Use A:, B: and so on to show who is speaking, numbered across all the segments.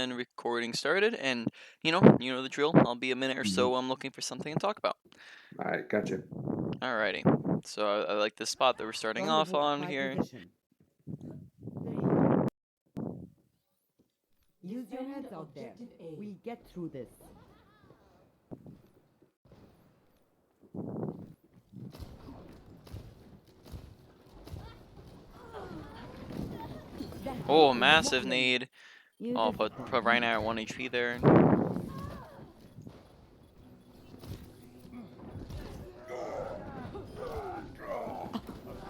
A: and recording started. And you know the drill. I'll be a minute or
B: Mhm.
A: so. I'm looking for something to talk about.
B: All right, gotcha.
A: Alrighty. So I like the spot that we're starting off on here.
C: Position. Use your heads out there. We get through this.
A: Oh, massive nade.
C: Use
A: I'll
C: it.
A: put right now at 1 HP there.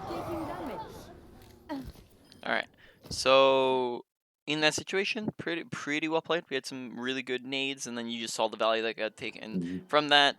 C: Taking damage.
A: All right. So in that situation, pretty well played. We had some really good nades, and then you just saw the value that got taken
B: Mhm.
A: from that.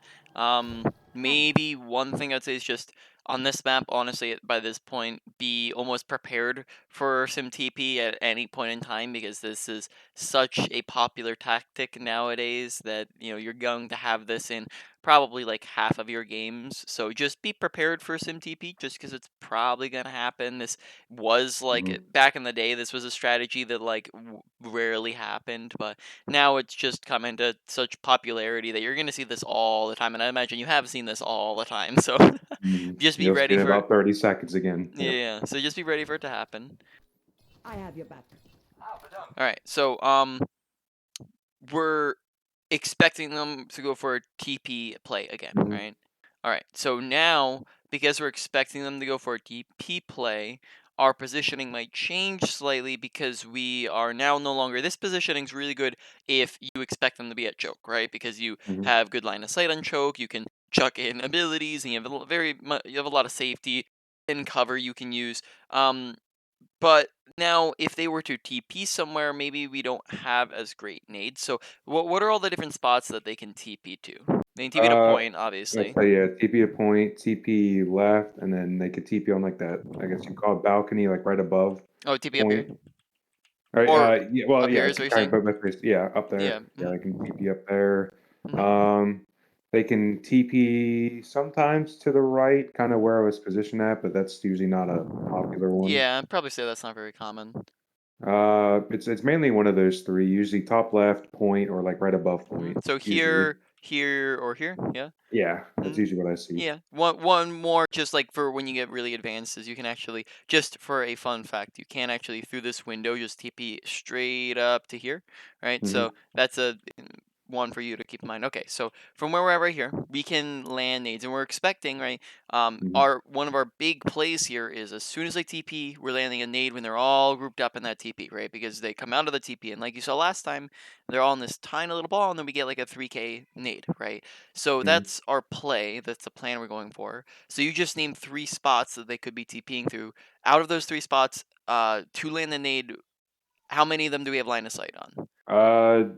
A: Maybe one thing I'd say is just on this map, honestly, by this point, be almost prepared for some TP at any point in time because this is such a popular tactic nowadays that you're going to have this in probably like half of your games. So just be prepared for some TP just because it's probably gonna happen. This was like
B: Mhm.
A: back in the day, this was a strategy that like rarely happened, but now it's just come into such popularity that you're going to see this all the time, and I imagine you have seen this all the time. So
B: Mhm.
A: just be
B: You'll see it
A: ready
B: in
A: for
B: about 30 seconds again. Yep.
A: yeah, so just be ready for it to happen.
C: I have your back.
A: All right, so we're expecting them to go for a TP play again,
B: Mhm.
A: right? All right, so now because we're expecting them to go for a TP play, our positioning might change slightly because we are now no longer. This positioning is really good if you expect them to be at choke, right? Because you
B: Mhm.
A: have good line of sight on choke, you can chuck in abilities, and you have you have a lot of safety and cover you can use. But now, if they were to TP somewhere, maybe we don't have as great nades. So, what are all the different spots that they can TP to? They can TP to
B: Uh,
A: point,
B: let's
A: obviously.
B: say yeah, TP a point, TP left, and then they could TP on like that. I guess you call it balcony, like right above
A: Oh, TP up here,
B: point. All right.
A: or
B: Yeah. Well,
A: up here
B: yeah.
A: is what you're
B: Kind
A: saying?
B: of, but yeah, up
A: Yeah.
B: there. Yeah, they can TP up there.
A: Mhm.
B: Um, they can TP sometimes to the right, kind of where I was positioned at, but that's usually not a popular one.
A: Yeah, I'd probably say that's not very common.
B: It's mainly one of those three, usually top left, point, or like right above point,
A: So
B: usually.
A: here, here, or here. Yeah.
B: Yeah, that's
A: Mhm.
B: usually what I see.
A: Yeah, one more just like for when you get really advanced is you can actually just for a fun fact, you can actually through this window just TP straight up to here, right?
B: Mhm.
A: So that's a one for you to keep in mind. Okay, so from where we're at right here, we can land nades, and we're expecting right.
B: Mhm.
A: Our one of our big plays here is as soon as they TP, we're landing a nade when they're all grouped up in that TP, right? Because they come out of the TP, and like you saw last time, they're all in this tiny little ball, and then we get like a 3K nade, right? So
B: Mhm.
A: that's our play. That's the plan we're going for. So you just named 3 spots that they could be TPing through. Out of those 3 spots, to land the nade, how many of them do we have line of sight on?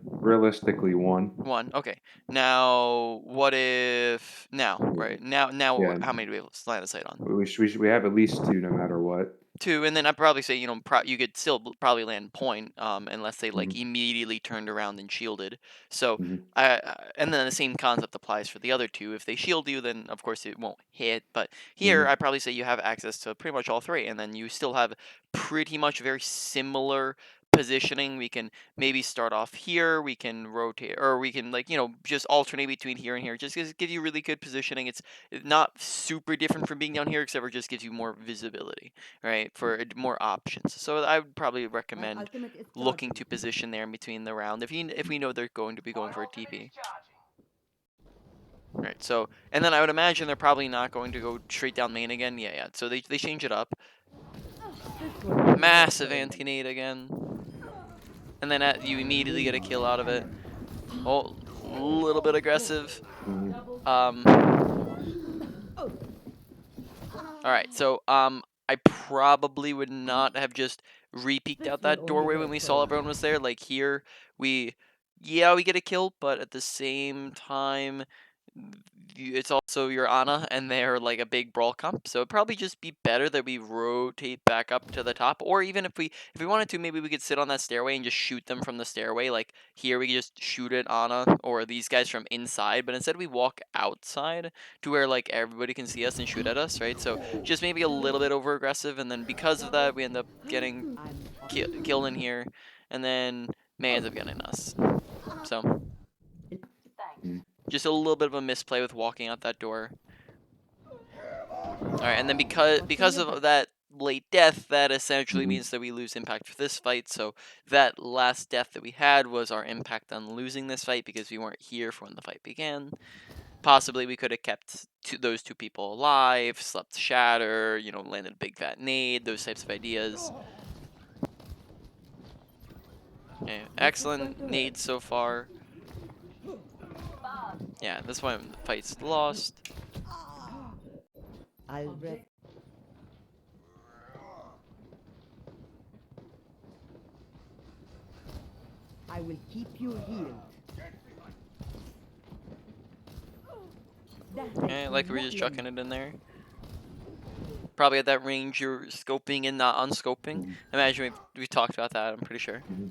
B: Realistically, one.
A: One. Okay. Now, what if now? Right now,
B: Yeah,
A: how many do we have line of sight on?
B: we have at least two, no matter what.
A: 2, and then I'd probably say, you could still probably land point, unless they like
B: Mhm.
A: immediately turned around and shielded. So,
B: Mhm.
A: and then the same concept applies for the other 2. If they shield you, then of course it won't hit. But here,
B: Mhm.
A: I'd probably say you have access to pretty much all 3, and then you still have pretty much very similar positioning. We can maybe start off here. We can rotate, or we can like just alternate between here and here. Just give you really good positioning. It's not super different from being down here, except for it just gives you more visibility, right? For more options. So I would probably
C: My
A: recommend
C: ultimate is
A: looking to
C: charging.
A: position there in between the round if we know they're going to be going for a TP. Right. So and then I would imagine they're probably not going to go straight down main again. Yeah, yeah. So they change it up.
C: This was an
A: Massive
C: experiment.
A: anti-nade again. And then you immediately get a kill out of it. Oh, a little bit aggressive.
B: Mhm.
A: Um all right. So I probably would not have just re-peeked
C: This
A: out
C: will
A: that
C: only
A: doorway when
C: hurt
A: we
C: for a
A: saw
C: while.
A: everyone was there. Like here, we get a kill, but at the same time, it's also your Ana, and they're like a big brawl comp. So it'd probably just be better that we rotate back up to the top, or even if we wanted to, maybe we could sit on that stairway and just shoot them from the stairway. Like here, we could just shoot at Ana or these guys from inside, but instead we walk outside to where like everybody can see us and shoot at us, right? So just maybe a little bit over aggressive, and then because of that, we end up getting
C: I'm
A: killed in here, and then may end up getting us. So just a little bit of a misplay with walking out that door. All right, and then because of that late death, that essentially
B: Mhm.
A: means that we lose impact for this fight. So that last death that we had was our impact on losing this fight because we weren't here for when the fight began. Possibly we could have kept those two people alive, slept shatter, landed a big fat nade, those types of ideas. Okay,
C: What's this going
A: excellent
C: to hurt?
A: nades so far. Yeah, this one the fight's lost.
C: I'll rest. I will keep you healed. That makes
A: Okay,
C: me
A: like we were just
C: one.
A: chucking it in there. Probably at that range you're scoping and not unscoping.
B: Mhm.
A: Imagine we've talked about that, I'm pretty sure.
B: Mhm.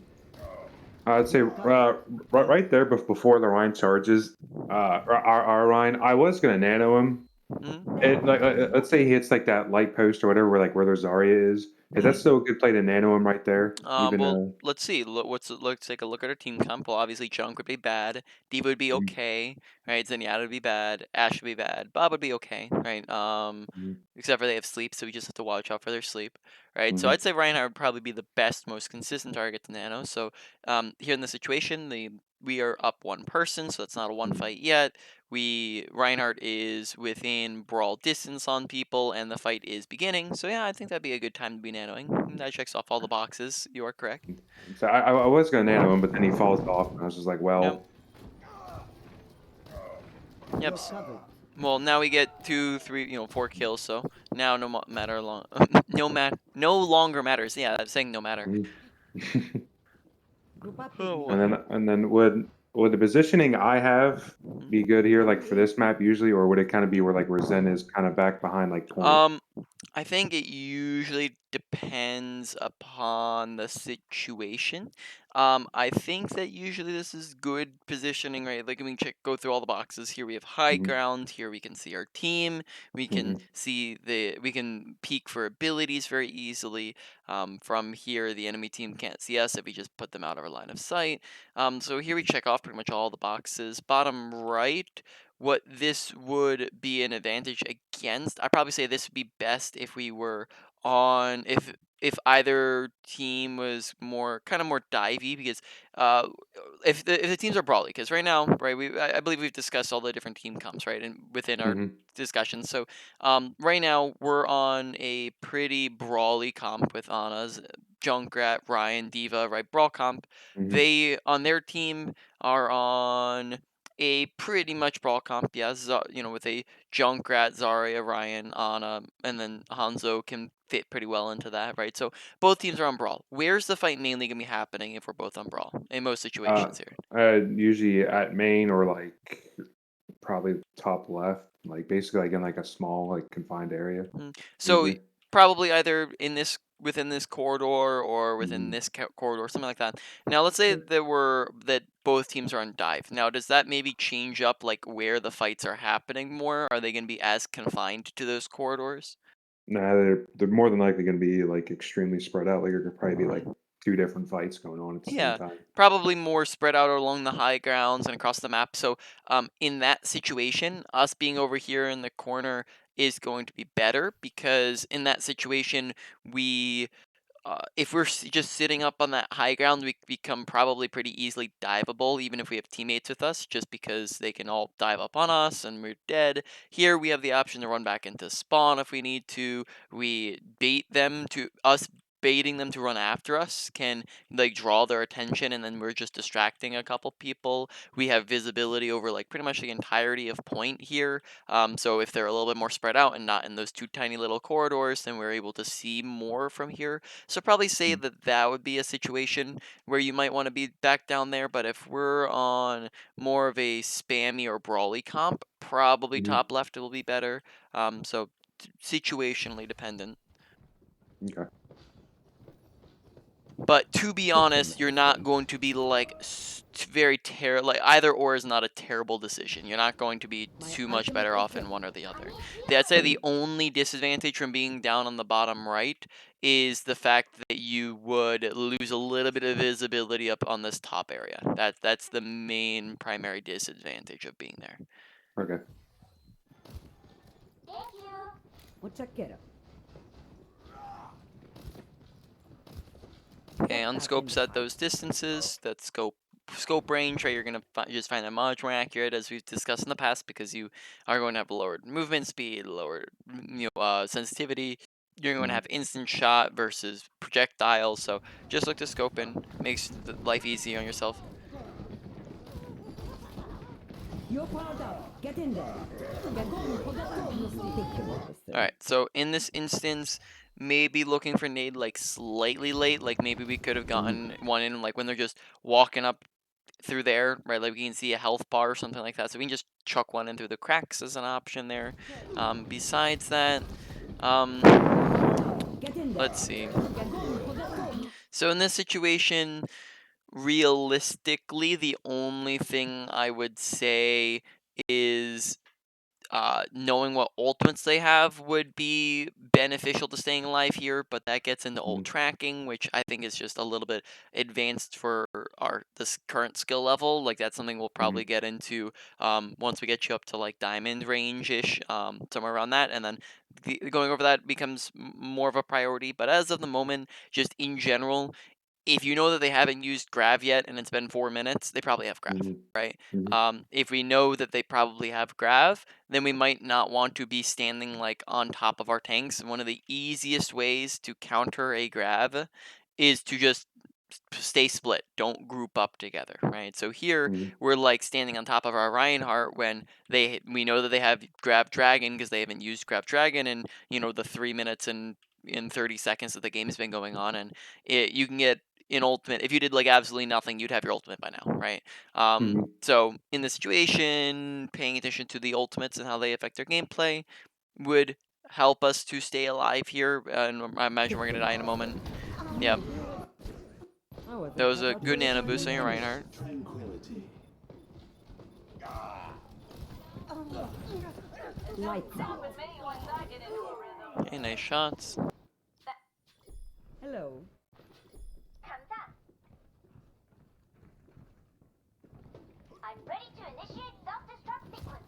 B: I'd say
C: You coming?
B: right there before the Rhine charges, our Rhine. I was gonna nano him.
A: Hmm.
B: It let's say he hits like that light post or whatever, where their Zarya is. Is that
A: Hmm.
B: still a good play to nano him right there? Even
A: Well, let's see. Let's take a look at our team comp. Well, obviously, Junk would be bad. Diva would be
B: mhm,
A: okay, right? Zenyatta would be bad. Ash would be bad. Bob would be okay, right?
B: mhm,
A: Except for they have sleep, so we just have to watch out for their sleep, right? So
B: mhm,
A: I'd say Reinhardt would probably be the best, most consistent target to Nano. So here in the situation, we are up one person, so that's not a one
B: mhm,
A: fight yet. Reinhardt is within brawl distance on people, and the fight is beginning. So yeah, I think that'd be a good time to be nanoing. That checks off all the boxes. You are correct.
B: mhm. So I was gonna nano him, but then he falls off, and I was just like,
A: Yep.
B: well,
A: Yep.
C: You're covered.
A: Well, now we get 2, 3, 4 kills. So now matter long, no longer matters. Yeah, I'm saying no matter.
B: mhm.
C: Group up,
A: Oh
C: baby.
A: boy.
B: And then would the positioning I have be good here, like for this map usually, or would it kind of be where Zen is kind of back behind like point?
A: Um, I think it usually depends upon the situation. I think that usually this is good positioning, right? Like, go through all the boxes. Here we have high
B: Mhm,
A: ground. Here we can see our team.
B: mhm,
A: We can peek for abilities very easily. From here, the enemy team can't see us if we just put them out of our line of sight. So here we check off pretty much all the boxes. Bottom right, what this would be an advantage against, I'd probably say this would be best if we were on if either team was more divey because uh if the teams are brawly, because right now, right, I believe we've discussed all the different team comps, right, and within our
B: mhm,
A: discussions. So right now we're on a pretty brawly comp with Anna's Junkrat, Ryan, Diva, right, brawl comp.
B: mhm,
A: They on their team are on a pretty much brawl comp, yeah. With a Junkrat, Zarya, Ryan, Ana, and then Hanzo can fit pretty well into that, right? So both teams are on brawl. Where's the fight mainly gonna be happening if we're both on brawl in most
B: uh,
A: situations here?
B: usually at main or like probably top left, like basically like in like a small like confined area
A: So
B: usually.
A: probably either within this corridor or within
B: Mhm.
A: this corridor, something like that. Now let's say that both teams are on dive. Now does that maybe change up like where the fights are happening more? Are they gonna be as confined to those corridors?
B: Nah, they're more than likely gonna be like extremely spread out. Like there could probably be like two different fights going on at the same
A: Yeah,
B: time.
A: probably more spread out along the high grounds and across the map. So, in that situation, us being over here in the corner is going to be better because in that situation, we if we're just sitting up on that high ground, we become probably pretty easily diveable, even if we have teammates with us, just because they can all dive up on us and we're dead. Here, we have the option to run back into spawn if we need to. We bait them to us. Baiting them to run after us can like draw their attention, and then we're just distracting a couple people. We have visibility over like pretty much the entirety of point here. So if they're a little bit more spread out and not in those two tiny little corridors, then we're able to see more from here. So probably say
B: Mm,
A: that that would be a situation where you might want to be back down there. But if we're on more of a spammy or brawly comp, probably
B: mhm,
A: top left will be better. So situationally dependent.
B: okay.
A: But to be honest, you're not going to be like very like either or is not a terrible decision. You're not going to be
C: My
A: too much
C: ultimate
A: better
C: is
A: off in
C: ready.
A: one or the other. I'd say the only disadvantage from being down on the bottom right is the fact that you would lose a little bit of visibility up on this top area. That's the main primary disadvantage of being there.
B: Okay.
C: Mucha quiero.
A: Okay, unscope set those distances. That scope range, right? You're gonna just find that much more accurate, as we've discussed in the past, because you are going to have lowered movement speed, lowered sensitivity. You're going to
B: Mhm.
A: have instant shot versus projectiles. So just look to scope and makes life easy on yourself.
C: You're powered up. Get in there. Get ridiculous.
A: All right. So in this instance, maybe looking for nade like slightly late. Like maybe we could have
B: Mhm.
A: gotten one in like when they're just walking up through there, right? Like we can see a health bar or something like that. So we can just chuck one in through the cracks as an option there. Besides that,
C: Get in there.
A: let's see.
C: Get
A: So in this situation, realistically, the only thing I would say is knowing what ultimates they have would be beneficial to staying alive here, but that gets into ult
B: Mhm.
A: tracking, which I think is just a little bit advanced for this current skill level. Like that's something we'll
B: Mhm.
A: probably get into once we get you up to like diamond range ish, somewhere around that, and then going over that becomes more of a priority. But as of the moment, just in general, if you know that they haven't used grav yet and it's been 4 minutes, they probably have grav,
B: Mhm.
A: right?
B: Mhm.
A: If we know that they probably have grav, then we might not want to be standing like on top of our tanks. One of the easiest ways to counter a grav is to just stay split. Don't group up together, right? So here
B: Mhm.
A: we're like standing on top of our Reinhardt when we know that they have Grab Dragon because they haven't used Grab Dragon in the 3 minutes and in 30 seconds that the game has been going on, and you can get in ultimate if you did like absolutely nothing, you'd have your ultimate by now, right?
B: Mhm.
A: So in this situation, paying attention to the ultimates and how they affect their gameplay would help us to stay alive here. And I imagine we're gonna die in a moment. Yep.
C: I wasn't
A: That was
C: cut
A: a
C: out
A: good
C: for this
A: nano
C: kind of
A: boost on your
C: damage.
A: Reinhardt.
C: Lights out.
A: Okay, nice shots.
C: Hello.
D: I'm ready to initiate self-destruct sequence.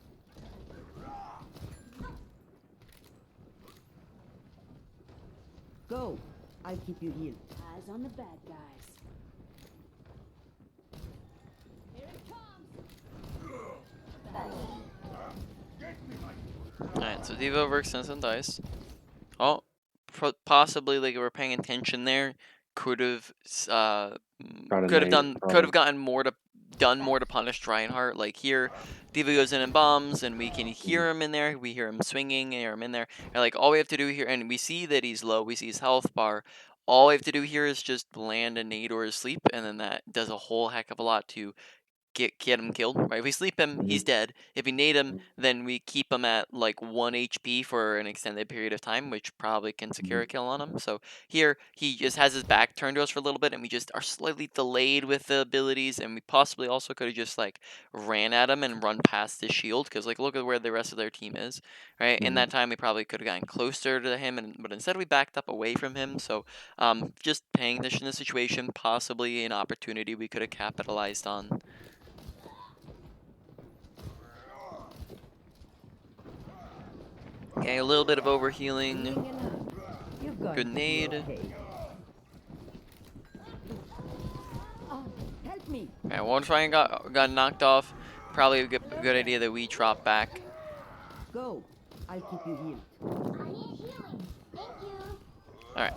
C: Go. I'll keep you healed.
D: Eyes on the bad guys. Here it comes.
A: Alright, so Devo overextends and dice. Oh, possibly like we're paying attention there. Could have
B: Got a
A: could have
B: nade,
A: done could have
B: probably.
A: gotten more to done more to punish Reinhardt. Like here, Diva goes in and bombs, and we can
B: Mhm.
A: hear him in there. We hear him swinging, hear him in there. And like all we have to do here, and we see that he's low. We see his health bar. All we have to do here is just land a nade or a sleep, and then that does a whole heck of a lot to get him killed, right? If we sleep him, he's
B: Mhm.
A: dead. If we nade him,
B: Mhm.
A: then we keep him at like 1 HP for an extended period of time, which probably can secure
B: Mhm.
A: a kill on him. So here, he just has his back turned to us for a little bit, and we just are slightly delayed with the abilities, and we possibly also could have just like ran at him and run past his shield, because like look at where the rest of their team is, right? In that
B: Mhm.
A: time, we probably could have gotten closer to him, but instead we backed up away from him. So just paying attention to the situation, possibly an opportunity we could have capitalized on. Okay, a little bit of overhealing.
C: Healing enough. You're going to be
A: Grenade.
C: okay. Help me.
A: Alright, one try got knocked off. Probably a good idea that we drop back.
C: Go. I'll keep you healed.
D: I need healing. Thank you.
A: Alright.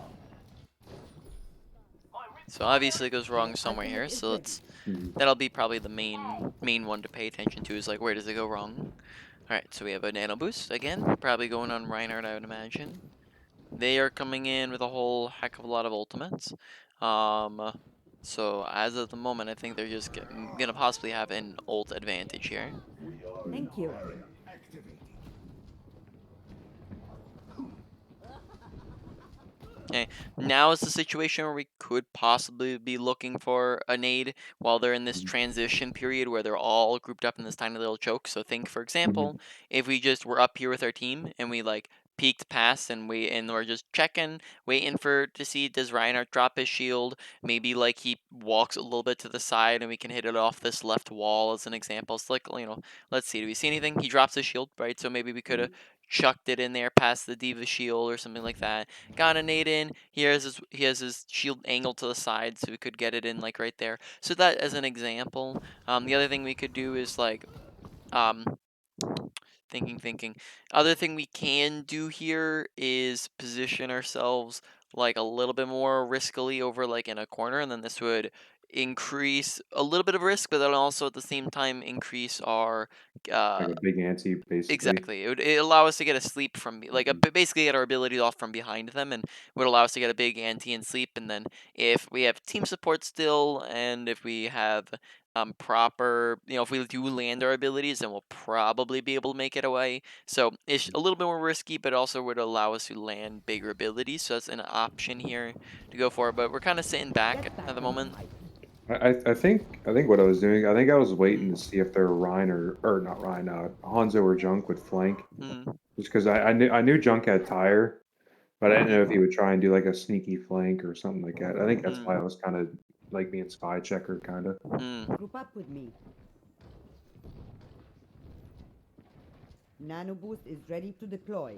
A: So obviously it goes
C: My
A: wrong somewhere
C: ultimate
A: here.
C: is
A: So
C: ready.
B: Mhm.
A: that'll be probably the main one to pay attention to, is like where does it go wrong? Alright, so we have a nano boost again. Probably going on Reinhardt, I would imagine. They are coming in with a whole heck of a lot of ultimates. So as of the moment, I think they're just gonna possibly have an ult advantage here.
C: Thank you.
A: Okay, now is the situation where we could possibly be looking for a nade while they're in this
B: Mhm.
A: transition period where they're all grouped up in this tiny little choke. So think, for
B: Mhm.
A: example, if we just were up here with our team and we like peeked past and we're just checking, waiting for to see does Reinhardt drop his shield. Maybe like he walks a little bit to the side and we can hit it off this left wall as an example. It's like, let's see, do we see anything? He drops his shield, right? So maybe we could have chucked it in there past the Diva shield or something like that. Got a nade in. He has his shield angled to the side, so we could get it in like right there. So that as an example. The other thing we could do is like um thinking. Other thing we can do here is position ourselves like a little bit more riskily over like in a corner, and then this would increase a little bit of risk, but then also at the same time increase our
B: Like
A: uh
B: a big ante, basically.
A: exactly. It allow us to get a sleep from like
B: Mhm.
A: basically get our abilities off from behind them, and would allow us to get a big ante and sleep. And then if we have team support still, and if we have proper, if we do land our abilities, then we'll probably be able to make it away. So it's a little bit more risky, but also would allow us to land bigger abilities. So that's an option here to go for. But we're kind of sitting back
C: Get
A: at
C: back
A: the
C: in the
A: moment.
C: fight.
B: I think what I was doing, I think I was waiting
A: Mm,
B: to see if their Ryan or not Ryan, Hanzo or Junk would flank,
A: mm,
B: just because I knew Junk had tire, but I didn't know if he
A: mm,
B: would try and do like a sneaky flank or something like that. I think that's why I
A: mm,
B: was kind of like being spy checker, kind of.
A: mm.
C: Group up with me. Nano boost is ready to deploy.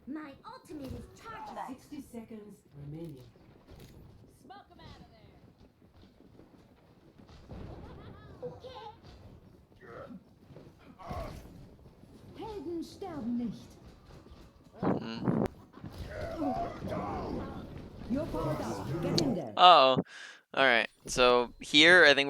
D: My ultimate is charging.
E: 60 seconds remaining.
D: Okay.
E: Helden sterben nicht.
A: Mm.
C: You're powered up. Get in there.
A: Oh, all right. So here, I think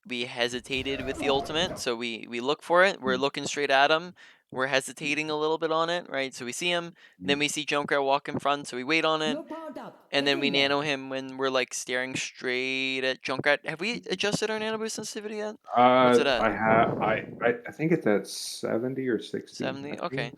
A: we hesitated with the ultimate. So we look for it. We're
B: Mm,
A: looking straight at him. We're hesitating a little bit on it, right? So we see him, then
B: mm.
A: we see Junkrat walk in front, so we wait on it,
C: You're powered up.
A: and
C: Get
A: then we
C: in there.
A: nano him when we're like staring straight at Junkrat. Have we adjusted our nano boost sensitivity yet? What's it at?
B: I think it's at 70 or 60.
A: 70?
B: I
A: Okay.
B: think.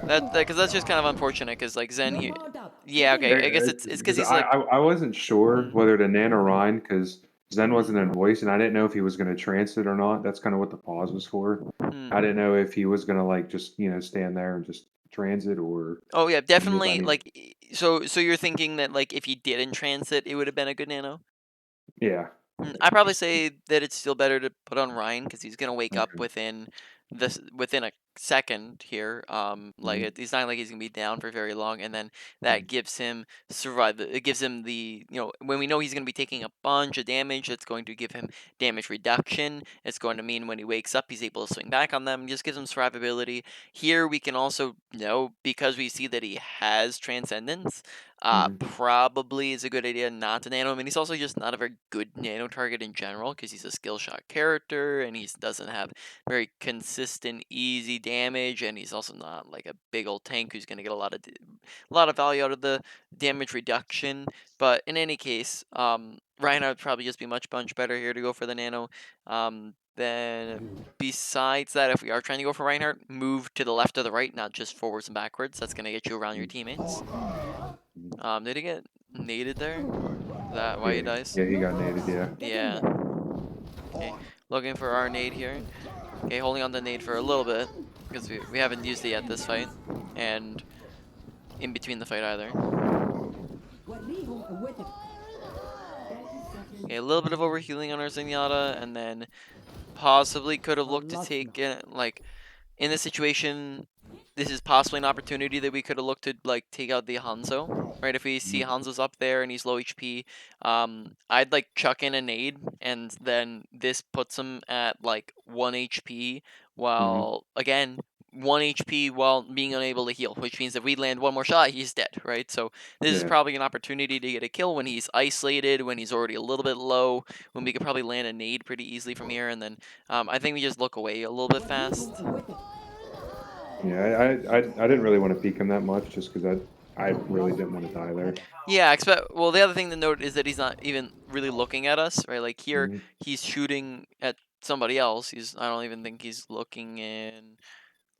A: That because that's just kind of unfortunate because like Zen
C: You're
A: here.
C: powered up.
A: Yeah,
C: Get in
A: okay. I
C: there.
A: guess it's because
B: Because
A: he's
B: I,
A: like.
B: I I wasn't sure
A: Mm,
B: whether to nano Ryan because Zen wasn't
A: mm,
B: in voice and I didn't know if he was going to transit or not. That's kind of what the pause was for. I
A: mm.
B: didn't know if he was going to like just stand there and just transit or
A: Oh yeah,
B: if I
A: definitely.
B: need.
A: Like, so you're thinking that like if he didn't transit, it would have been a good nano.
B: Yeah.
A: I probably
B: Just
A: say that it's still better to put on Ryan because he's gonna wake up
B: okay.
A: within a second here. Like
B: Mhm,
A: he's not like he's gonna be down for very long, and then that
B: mhm,
A: gives him survive. It gives him when we know he's gonna be taking a bunch of damage, it's going to give him damage reduction. It's going to mean when he wakes up, he's able to swing back on them. Just gives him survivability. Here we can also know because we see that he has transcendence.
B: mhm.
A: Probably is a good idea not to nano him, and he's also just not a very good nano target in general because he's a skill shot character and he doesn't have very consistent, easy damage, and he's also not like a big old tank who's gonna get a lot of value out of the damage reduction. But in any case, Reinhardt would probably just be much better here to go for the nano. Then besides that, if we are trying to go for Reinhardt, move to the left or the right, not just forwards and backwards. That's gonna get you around your
B: Mhm,
A: teammates.
B: mhm.
A: Did he get naded there? Is that why he
B: Yeah,
A: dies?
B: yeah, he
C: You're
B: got
C: powered
B: naded. Yeah.
C: up. Get in
A: Yeah.
C: there.
A: Okay. Looking for our nade here. Okay, holding on to nade for a little bit because we haven't used it yet this fight, and in between the fight either.
C: وريهم قوتك.
E: 30
A: Okay,
E: seconds
A: a little bit of
E: remaining.
A: overhealing on our Zenyatta, and then possibly could have looked to take
C: خلصنا.
A: it like in this situation, this is possibly an opportunity that we could have looked to like take out the Hanzo, right? If we see
B: Mhm,
A: Hanzo's up there and he's low HP, I'd like chuck in a nade, and then this puts him at like 1 HP,
B: mhm.
A: while again 1 HP while being unable to heal, which means if we land one more shot, he's dead, right? So this is
B: Yeah.
A: probably an opportunity to get a kill when he's isolated, when he's already a little bit low, when we could probably land a nade pretty easily from here, and then I think we just look away a little bit
C: وريهم
A: fast.
C: قوتك.
B: Yeah. I didn't really want to peek him that much just because I really didn't want to die there.
A: Yeah, expect. Well, the other thing to note is that he's not even really looking at us, right? Like here,
B: Mhm,
A: he's shooting at somebody else. I don't even think he's looking in.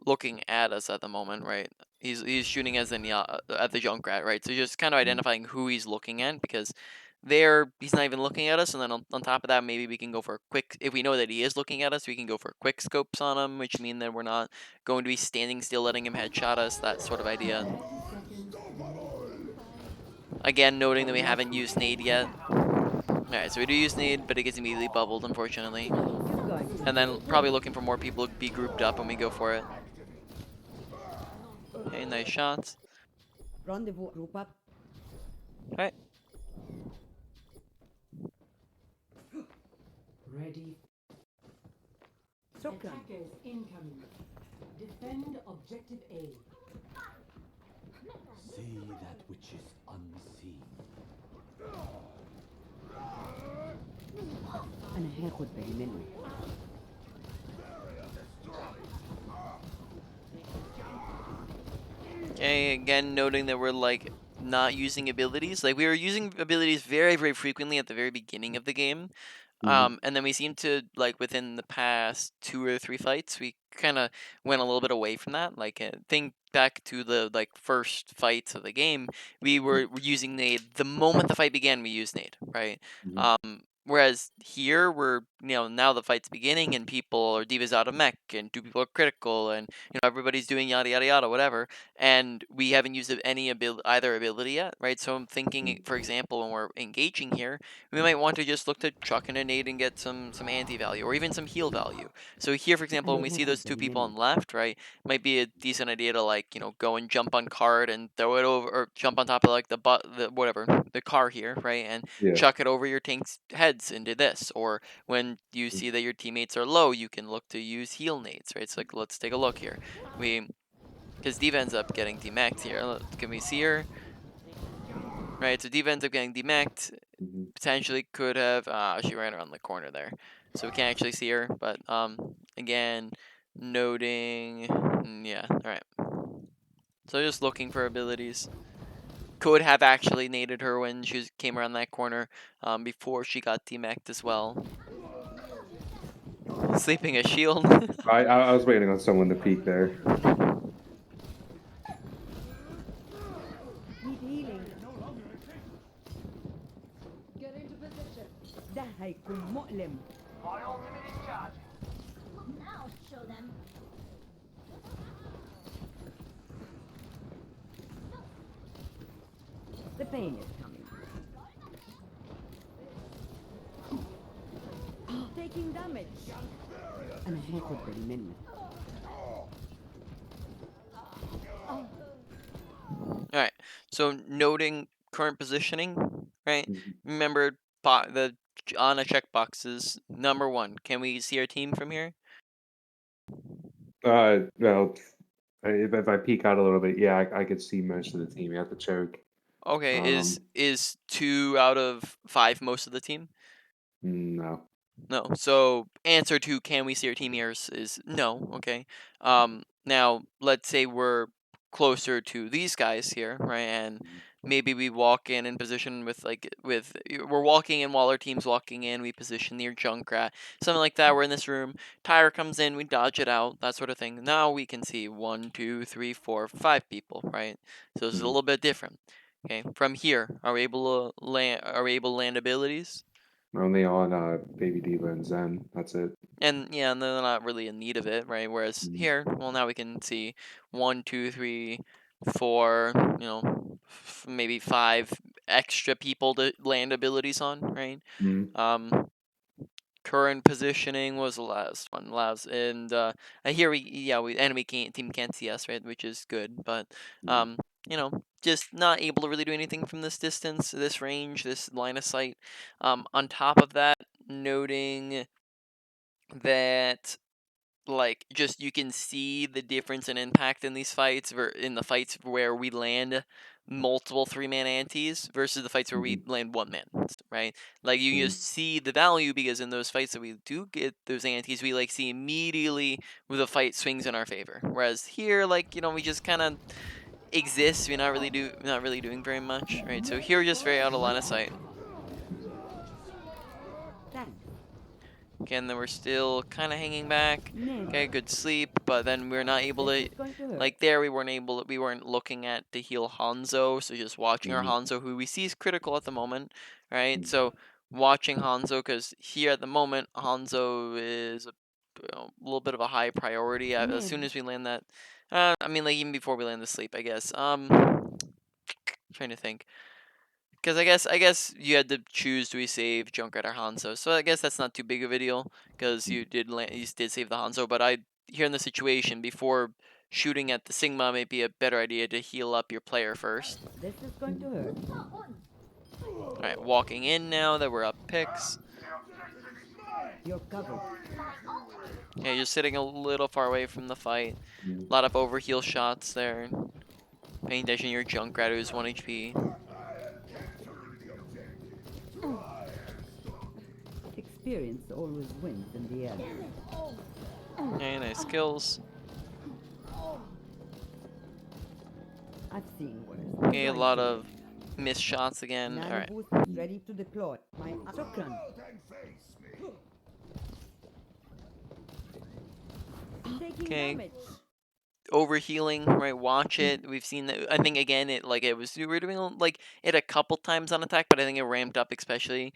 A: looking at us at the moment, right? He's shooting as in at the Junkrat, right? So just kind of identifying who he's looking at, because he's not even looking at us, and then on top of that, maybe we can go for a quick, if we know that he is looking at us, we can go for quick scopes on him, which mean that we're not going to be standing still letting him headshot us, that sort of idea.
E: 30 seconds remaining.
A: Again, noting that we haven't used nade yet. Alright, so we do use nade, but it gets immediately bubbled, unfortunately.
C: You're going to
A: And then probably looking for more people to be grouped up when we go for it. Okay, nice shots.
C: rendezvous group up.
A: Alright.
E: Ready.
C: Shukran.
E: Attackers incoming. Defend objective A.
F: See that which is unseen.
C: أنا هاخد بالي منه.
A: Okay, again, noting that we're like not using abilities. Like we were using abilities very, very frequently at the very beginning of the game. And then we seem to, like, within the past 2 or 3 fights, we kind of went a little bit away from that. Like, think back to the like first fights of the game, we were using nade the moment the fight began. We used nade, right? Whereas here now the fight's beginning and people or divas out of mech and 2 people are critical and everybody's doing yada yada yada whatever, and we haven't used either ability yet, right? So I'm thinking, for example, when we're engaging here, we might want to just look to chuck in a nade and get some anti-value or even some heal value. So here, for example, when we see those 2 people on the left, right, might be a decent idea to, like, go and jump on card and throw it over, or jump on top of like the car here, right, and
B: Yeah.
A: chuck it over your tank's heads into this. Or when you see that your teammates are low, you can look to use heal nades, right? So like, let's take a look here. Because Diva ends up getting demacked here. Can we see her? Right, so Diva ends up getting demacked. Potentially could have, she ran around the corner there. So we can't actually see her, but again, noting, yeah, alright. So just looking for abilities. Could have actually naded her when she came around that corner before she got demacked as well. Sleeping a shield.
B: I was waiting on someone to peek there.
C: Need healing.
E: Get into position.
C: ده هيكون مؤلم.
D: Now show them.
C: The pain is coming. Taking damage. أنا هاخد بالي منه.
A: Alright, so noting current positioning, right? Remember the Ana checkboxes. Number 1, can we see our team from here?
B: Well, if I peek out a little bit, yeah, I could see most of the team. You have to choke.
A: Okay, is 2 out of 5 most of the team?
B: No.
A: No. So answer to can we see our team here is no. Okay. Now let's say we're closer to these guys here, right? And maybe we walk in position we're walking in while our team's walking in. We position near Junkrat, something like that. We're in this room. Tyre comes in, we dodge it out, that sort of thing. Now we can see 1, 2, 3, 4, 5 people, right? So this is a little bit different. Okay. From here, are we able to land? Are we able to land abilities?
B: Only on Baby Diva and Zen. That's it.
A: And yeah, and they're not really in need of it, right? Whereas here, well, now we can see 1, 2, 3, 4, maybe 5 extra people to land abilities on, right? Current positioning was the last one, and here enemy team can't see us, right? Which is good, but just not able to really do anything from this distance, this range, this line of sight. On top of that, noting that, like, just you can see the difference in impact in these fights, in the fights where we land multiple 3-man antis versus the fights where we land 1-man, right? Like, you just see the value, because in those fights that we do get those antis, we like see immediately where the fight swings in our favor. Whereas here, like, we just kind of exist. We're not really doing very much, right? So here we're just very out of line of sight.
C: Thanks.
A: Again, then we're still kind of hanging back.
C: Name.
A: Okay, good sleep, but then we're not able
C: This
A: to,
C: is going to hurt.
A: like there, we weren't looking at to heal Hanzo, so just watching our
B: Mhm.
A: Hanzo, who we see is critical at the moment, right?
B: Mhm.
A: So watching Hanzo, because here at the moment, Hanzo is a little bit of a high priority. As soon
C: Name.
A: as we land that, I mean, like even before we land the sleep, I guess. Trying to think. Because I guess you had to choose, do we save Junkrat or Hanzo? So I guess that's not too big of a deal because you did save the Hanzo. But here in the situation, before shooting at the Sigma, may be a better idea to heal up your player first.
C: This is going to hurt.
A: All right, walking in now that we're up picks.
C: You're covered.
A: Yeah, you're sitting a little far away from the fight.
B: Mhm.
A: A lot of overheal shots there. Paying attention to your Junkrat, who's 1 HP.
C: Experience always wins in the end.
A: Okay, nice kills.
C: I've seen worse.
A: Okay, a lot of missed shots again. All
C: Nano
A: right.
C: boost is ready to deploy. My Shukran. Taking
A: Okay.
C: damage.
A: Overhealing, right? Watch it. We've seen that. I think again, we were doing like it a couple times on attack, but I think it ramped up, especially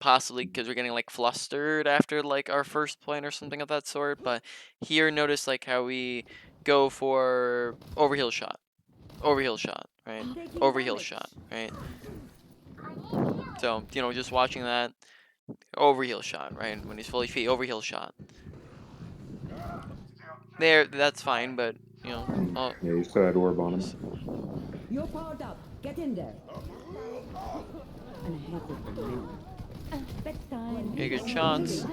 A: possibly because we're getting like flustered after like our first point or something of that sort. But here, notice like how we go for overheal shot, right?
C: Taking
A: Overheal
C: damage.
A: shot, right? So just watching that overheal shot, right? When he's fully HP, overheal shot. There, that's fine, but oh,
B: Yeah, you still had orb on
A: just
B: him.
C: You're powered up. Get in there. And I have to remember. Bedtime.
A: okay, good shots.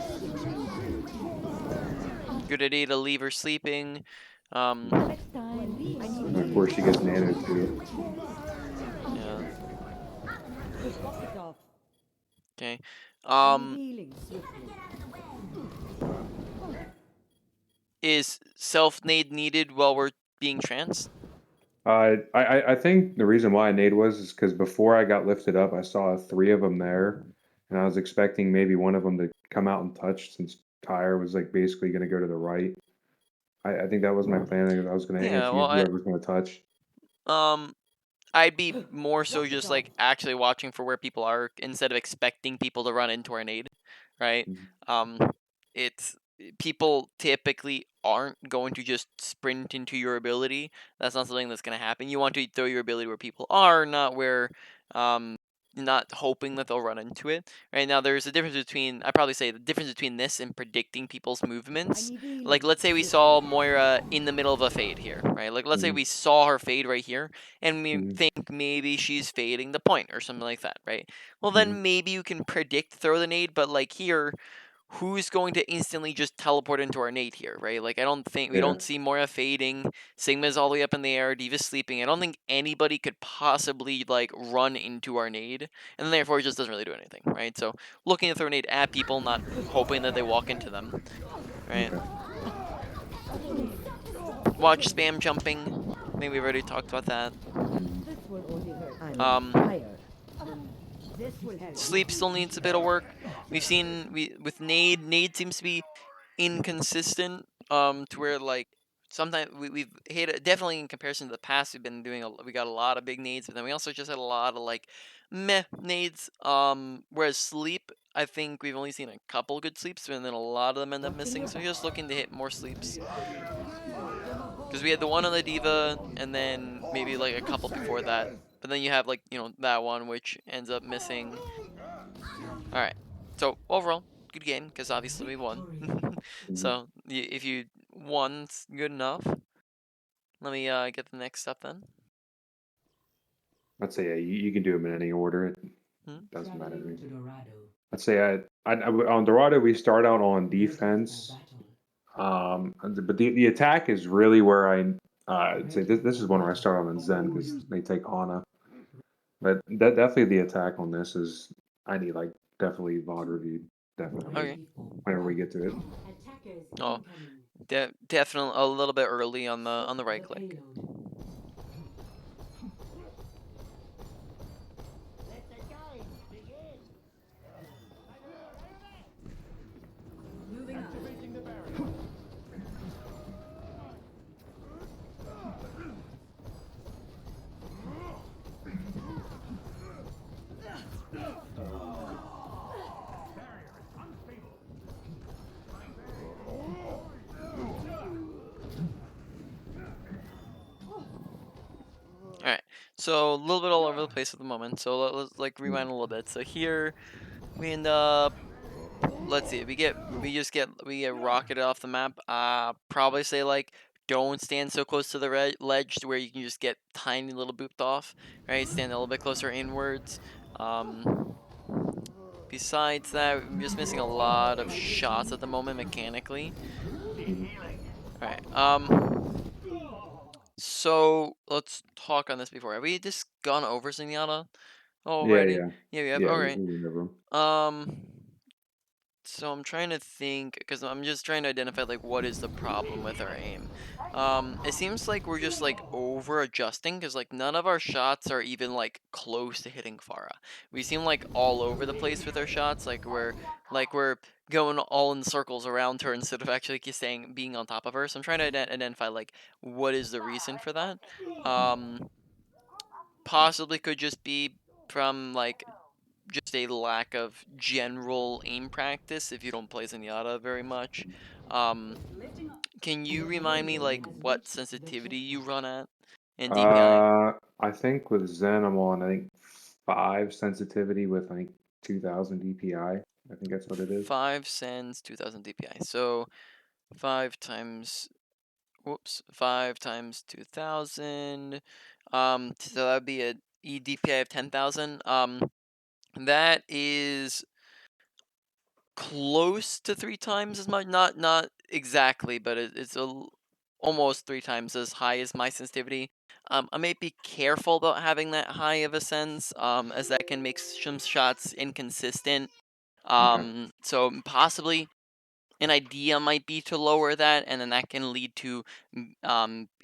A: Good idea to leave her sleeping.
C: Bedtime. I
B: And
C: need
B: of course, she gets nano too.
A: Yeah.
C: Walk it off.
A: Okay.
C: I need healing swiftly.
A: Is self nade needed while we're being trans?
B: I think the reason why I nade was is because before I got lifted up, I saw three of them there, and I was expecting maybe one of them to come out and touch since Tyre was like basically going to go to the right. I think that was my plan. I was going to
A: Yeah.
B: anti
A: Well,
B: whoever's going to touch.
A: um, I'd be more so just like actually watching for where people are instead of expecting people to run into our nade, right?
B: Mhm.
A: Um, it's people typically aren't going to just sprint into your ability. That's not something that's going to happen. You want to throw your ability where people are, not where not hoping that they'll run into it. Right now, there's a difference between I probably say the difference between this and predicting people's
C: I
A: movements.
C: need healing.
A: Like let's say we saw Moira in the middle of a fade here, right? Like let's say
B: Mhm.
A: we saw her fade right here and we
B: Mhm.
A: think maybe she's fading the point or something like that, right? Well,
B: Mhm.
A: then maybe you can predict throw the nade, but like here, who's going to instantly just teleport into our nade here, right? Like I don't think we
B: Yeah.
A: don't see Moira fading, Sigma's all the way up in the air, Diva's sleeping. I don't think anybody could possibly like run into our nade, and then therefore it just doesn't really do anything, right? So looking to throw a nade at people, not hoping that they walk into them, right?
B: Okay.
A: Watch spam jumping. I think we've already talked about that.
B: Mhm.
C: This will only hurt. I'm
A: Um,
C: tired. This will help.
A: Sleep still needs a bit of work. We've seen with Nade seems to be inconsistent. To where like sometimes we've hit it, definitely in comparison to the past. We got a lot of big nades, but then we also just had a lot of like meh nades. Whereas sleep, I think we've only seen a couple good sleeps, and then a lot of them end up missing. So just looking to hit more sleeps. Because we had the one on the Diva, and then maybe like a couple before that. But then you have like that one which ends up missing. All right. So overall, good game because obviously we won.
B: Mhm.
A: So if you won, it's good enough. Let me get the next step then.
B: I'd say yeah, you can do them in any order. It
A: Hmm?
B: doesn't matter to
E: Traveling
B: me.
E: to Dorado.
B: I'd say on Dorado we start out on
E: Ready for
B: defense.
E: battle.
B: But the attack is really where I'd say this is one where I start on in Zen because they take Ana. But definitely the attack on this is I need like definitely VOD reviewed definitely
A: Okay.
E: Ready for
B: whenever we get to it.
E: attackers
A: Oh,
E: incoming.
A: definitely a little bit early on the
E: Set
A: right
E: the
A: click.
E: payload.
A: So a little bit all over the place at the moment. So let's like
B: Mm.
A: rewind a little bit. So here we end up. Let's see. We get rocketed off the map. Probably say like don't stand so close to the ledge to where you can just get tiny little booped off. Right. Stand a little bit closer inwards. Um. Besides that, I'm just missing a lot of shots at the moment mechanically.
B: Mhm.
A: All right. So let's talk on this before. Have we just gone over Zenyatta
B: Yeah,
A: already?
B: yeah,
A: Yeah, we have.
B: yeah.
A: All
B: We
A: right.
B: went over 'em.
A: Um. So I'm trying to think because I'm just trying to identify like what is the problem with our aim. It seems like we're just like over adjusting because like none of our shots are even like close to hitting Farah. We seem like all over the place with our shots. Like we're going all in circles around her instead of actually staying being on top of her. So I'm trying to identify like what is the reason for that. Um, Possibly could just be from like just a lack of general aim practice if you don't play Zenyatta very much. Um, can
E: An
A: you remind me
E: objective
A: like
E: has
A: what
E: reached the
A: sensitivity you
E: checkpoint.
A: run at in DPI?
B: I think with Zen, I'm on, I think, 5 sensitivity with, I think, 2000 DPI. I think that's what it is.
A: 5 cents, 2000 DPI. So 5 times 2000. So that'd be a EDPI of 10,000. That is close to 3 times as much. Not exactly, but it's almost 3 times as high as my sensitivity. I may be careful about having that high of a sense, as that can make some shots inconsistent.
B: Okay.
A: So possibly an idea might be to lower that, and then that can lead to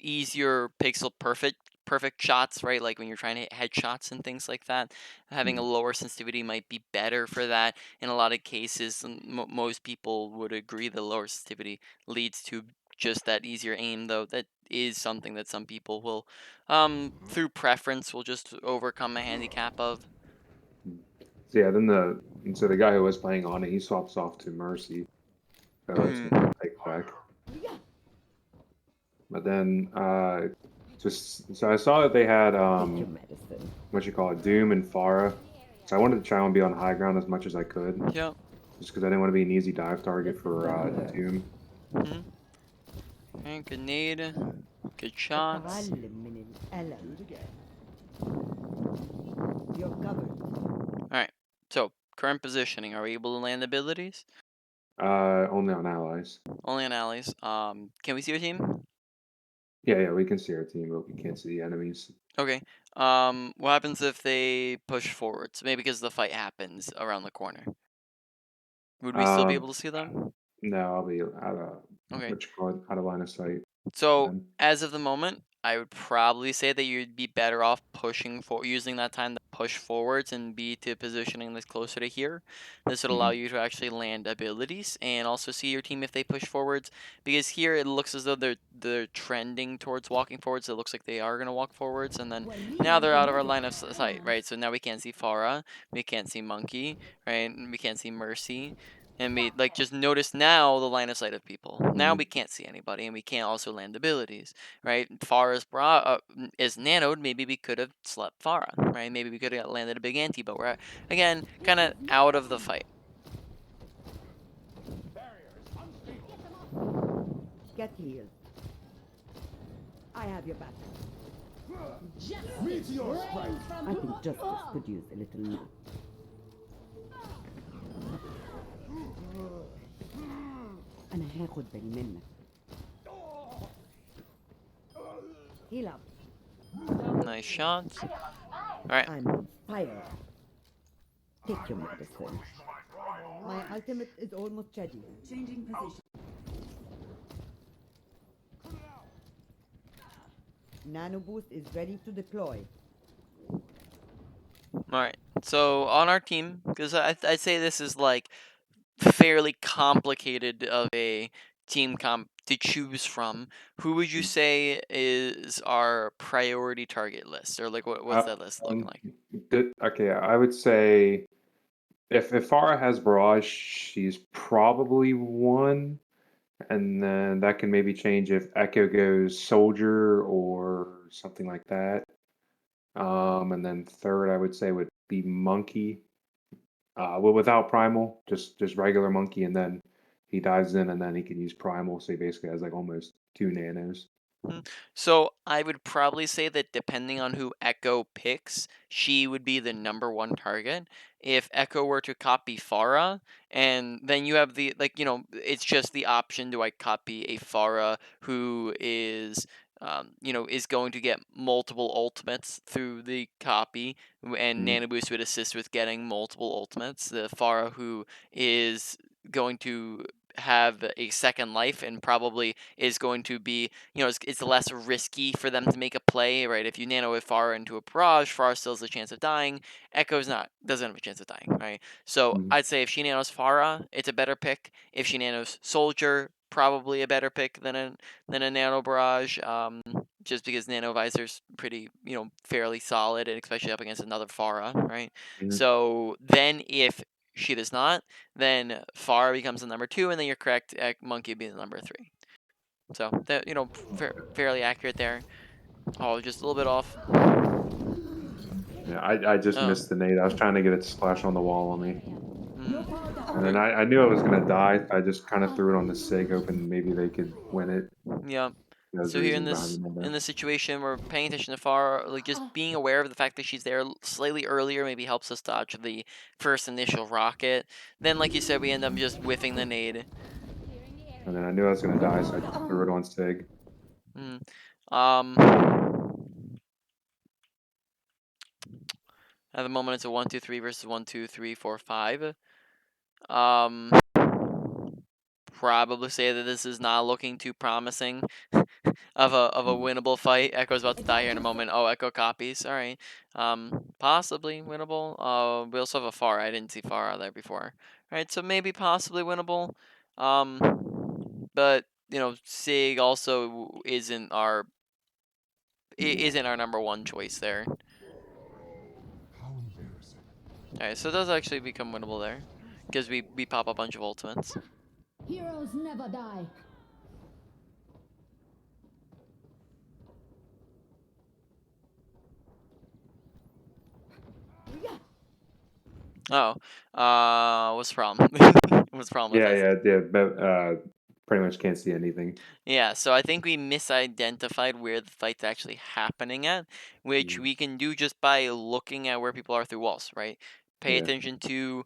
A: easier pixel perfect shots, right? Like when you're trying to hit headshots and things like that. Having a
B: Mhm.
A: lower sensitivity might be better for that. In a lot of cases, most people would agree the lower sensitivity leads to just that easier aim, though that is something that some people will, through preference, will just overcome a handicap of.
B: Mm. So yeah, then the guy who was playing on it, he swaps off to Mercy. So that's what
A: Mhm.
B: I'll take back. But then just so I saw that they had
C: Take your medicine.
B: what you call it, Doom and Farah. So I wanted to try and be on high ground as much as I could,
A: Yeah.
B: just because I didn't want to be an easy dive target
C: This is
B: for
C: the worst.
B: Doom.
A: Mhm. Okay, grenade. Good shots.
C: أتعلم من الألم. You're covered.
A: Alright, so current positioning. Are we able to land abilities?
B: Only on allies.
A: Only on allies. Can we see your team?
B: Yeah, yeah, we can see our team, but we can't see the enemies.
A: Okay. What happens if they push forwards? Maybe because the fight happens around the corner. Would we still be
B: Um,
A: able to see them?
B: no, I'll be out of
A: Okay.
B: what you call it, out of line of sight.
A: So
B: Then.
A: as of the moment, I would probably say that you'd be better off using that time to push forwards and be to positioning this closer to here. This would allow
B: Hmm.
A: you to actually land abilities and also see your team if they push forwards. Because here it looks as though they're trending towards walking forwards. It looks like they are gonna walk forwards, and then now they're out of our line of sight, right? So now we can't see Farah, we can't see Monkey, right? And we can't see Mercy. And we like just notice now the line of sight of people. Now
B: Hmm.
A: we can't see anybody, and we can't also land abilities, right? Far as is nanoed, maybe we could have slept Farah, right? Maybe we could have landed a big anti, but we're again kind of out of the fight.
C: Get healed. I have your back. I think justice could use a little nap. أنا هاخد بالي منك. Heal up.
A: Nice shots. All right.
C: I'm on fire. Take your medicine. My ultimate is almost ready.
E: Changing position.
C: Nano boost is ready to deploy.
A: All right. So on our team, because I'd say this is like fairly complicated of a team comp to choose from. Who would you say is our priority target list, or like what's
B: Uh,
A: that list looking
B: um,
A: like?
B: okay, I would say if Farah has Barrage, she's probably one, and then that can maybe change if Echo goes Soldier or something like that. And then third, I would say would be Monkey. Well, without Primal, just regular Monkey, and then he dives in, and then he can use Primal, so he basically has like almost two nanos.
A: So I would probably say that depending on who Echo picks, she would be the number one target. If Echo were to copy Farah, and then you have the it's just the option: do I copy a Farah who is is going to get multiple ultimates through the copy, and
B: Mhm,
A: Nano Boost would assist with getting multiple ultimates. The Farah who is going to have a second life and probably is going to be it's less risky for them to make a play, right? If you nano a Farah into a barrage, Farah still has a chance of dying. Echo's not doesn't have a chance of dying, right? So
B: mhm.
A: I'd say if she nanos Farah, it's a better pick. If she nanos Soldier, probably a better pick than a nano barrage. Just because nano visor's pretty fairly solid, and especially up against another Farah, right?
B: Mhm.
A: So then if she does not, then Farah becomes the number two, and then you're correct. Monkey would be the number three. So that fairly accurate there. Oh, just a little bit off.
B: Yeah, I just
A: Oh,
B: missed the nade. I was trying to get it to splash on the wall on me, and then
A: okay.
B: I knew I was gonna die. I just kind of threw it on the Sig, hoping maybe they could win it.
A: Yeah.
B: Those
A: So here in
B: reasons behind the
A: this
B: number.
A: in this situation, we're paying attention to Far, like just being aware of the fact that she's there slightly earlier maybe helps us dodge the first initial rocket. Then, like you said, we end up just whiffing the nade.
B: And then I knew I was gonna die, so I threw it on Sig.
A: Mm. Um, at the moment, it's a 1-2-3 versus 1-2-3-4-5. Um, probably say that this is not looking too promising of a
B: Mhm.
A: winnable fight. Echo's about to die here in a moment. Oh, Echo copies. All right. Possibly winnable. We also have a Far. I didn't see Far out there before. All right, so maybe possibly winnable. But Sig also isn't our number one choice there.
F: How embarrassing.
A: All right, so it does actually become winnable there because we pop a bunch of ultimates.
C: Heroes never die.
A: Oh, what's the problem? What's the problem with
B: Yeah,
A: this?
B: yeah, yeah. But pretty much can't see anything.
A: Yeah, so I think we misidentified where the fight's actually happening at, which
B: Mhm.
A: we can do just by looking at where people are through walls, right? Pay
B: Yeah.
A: attention to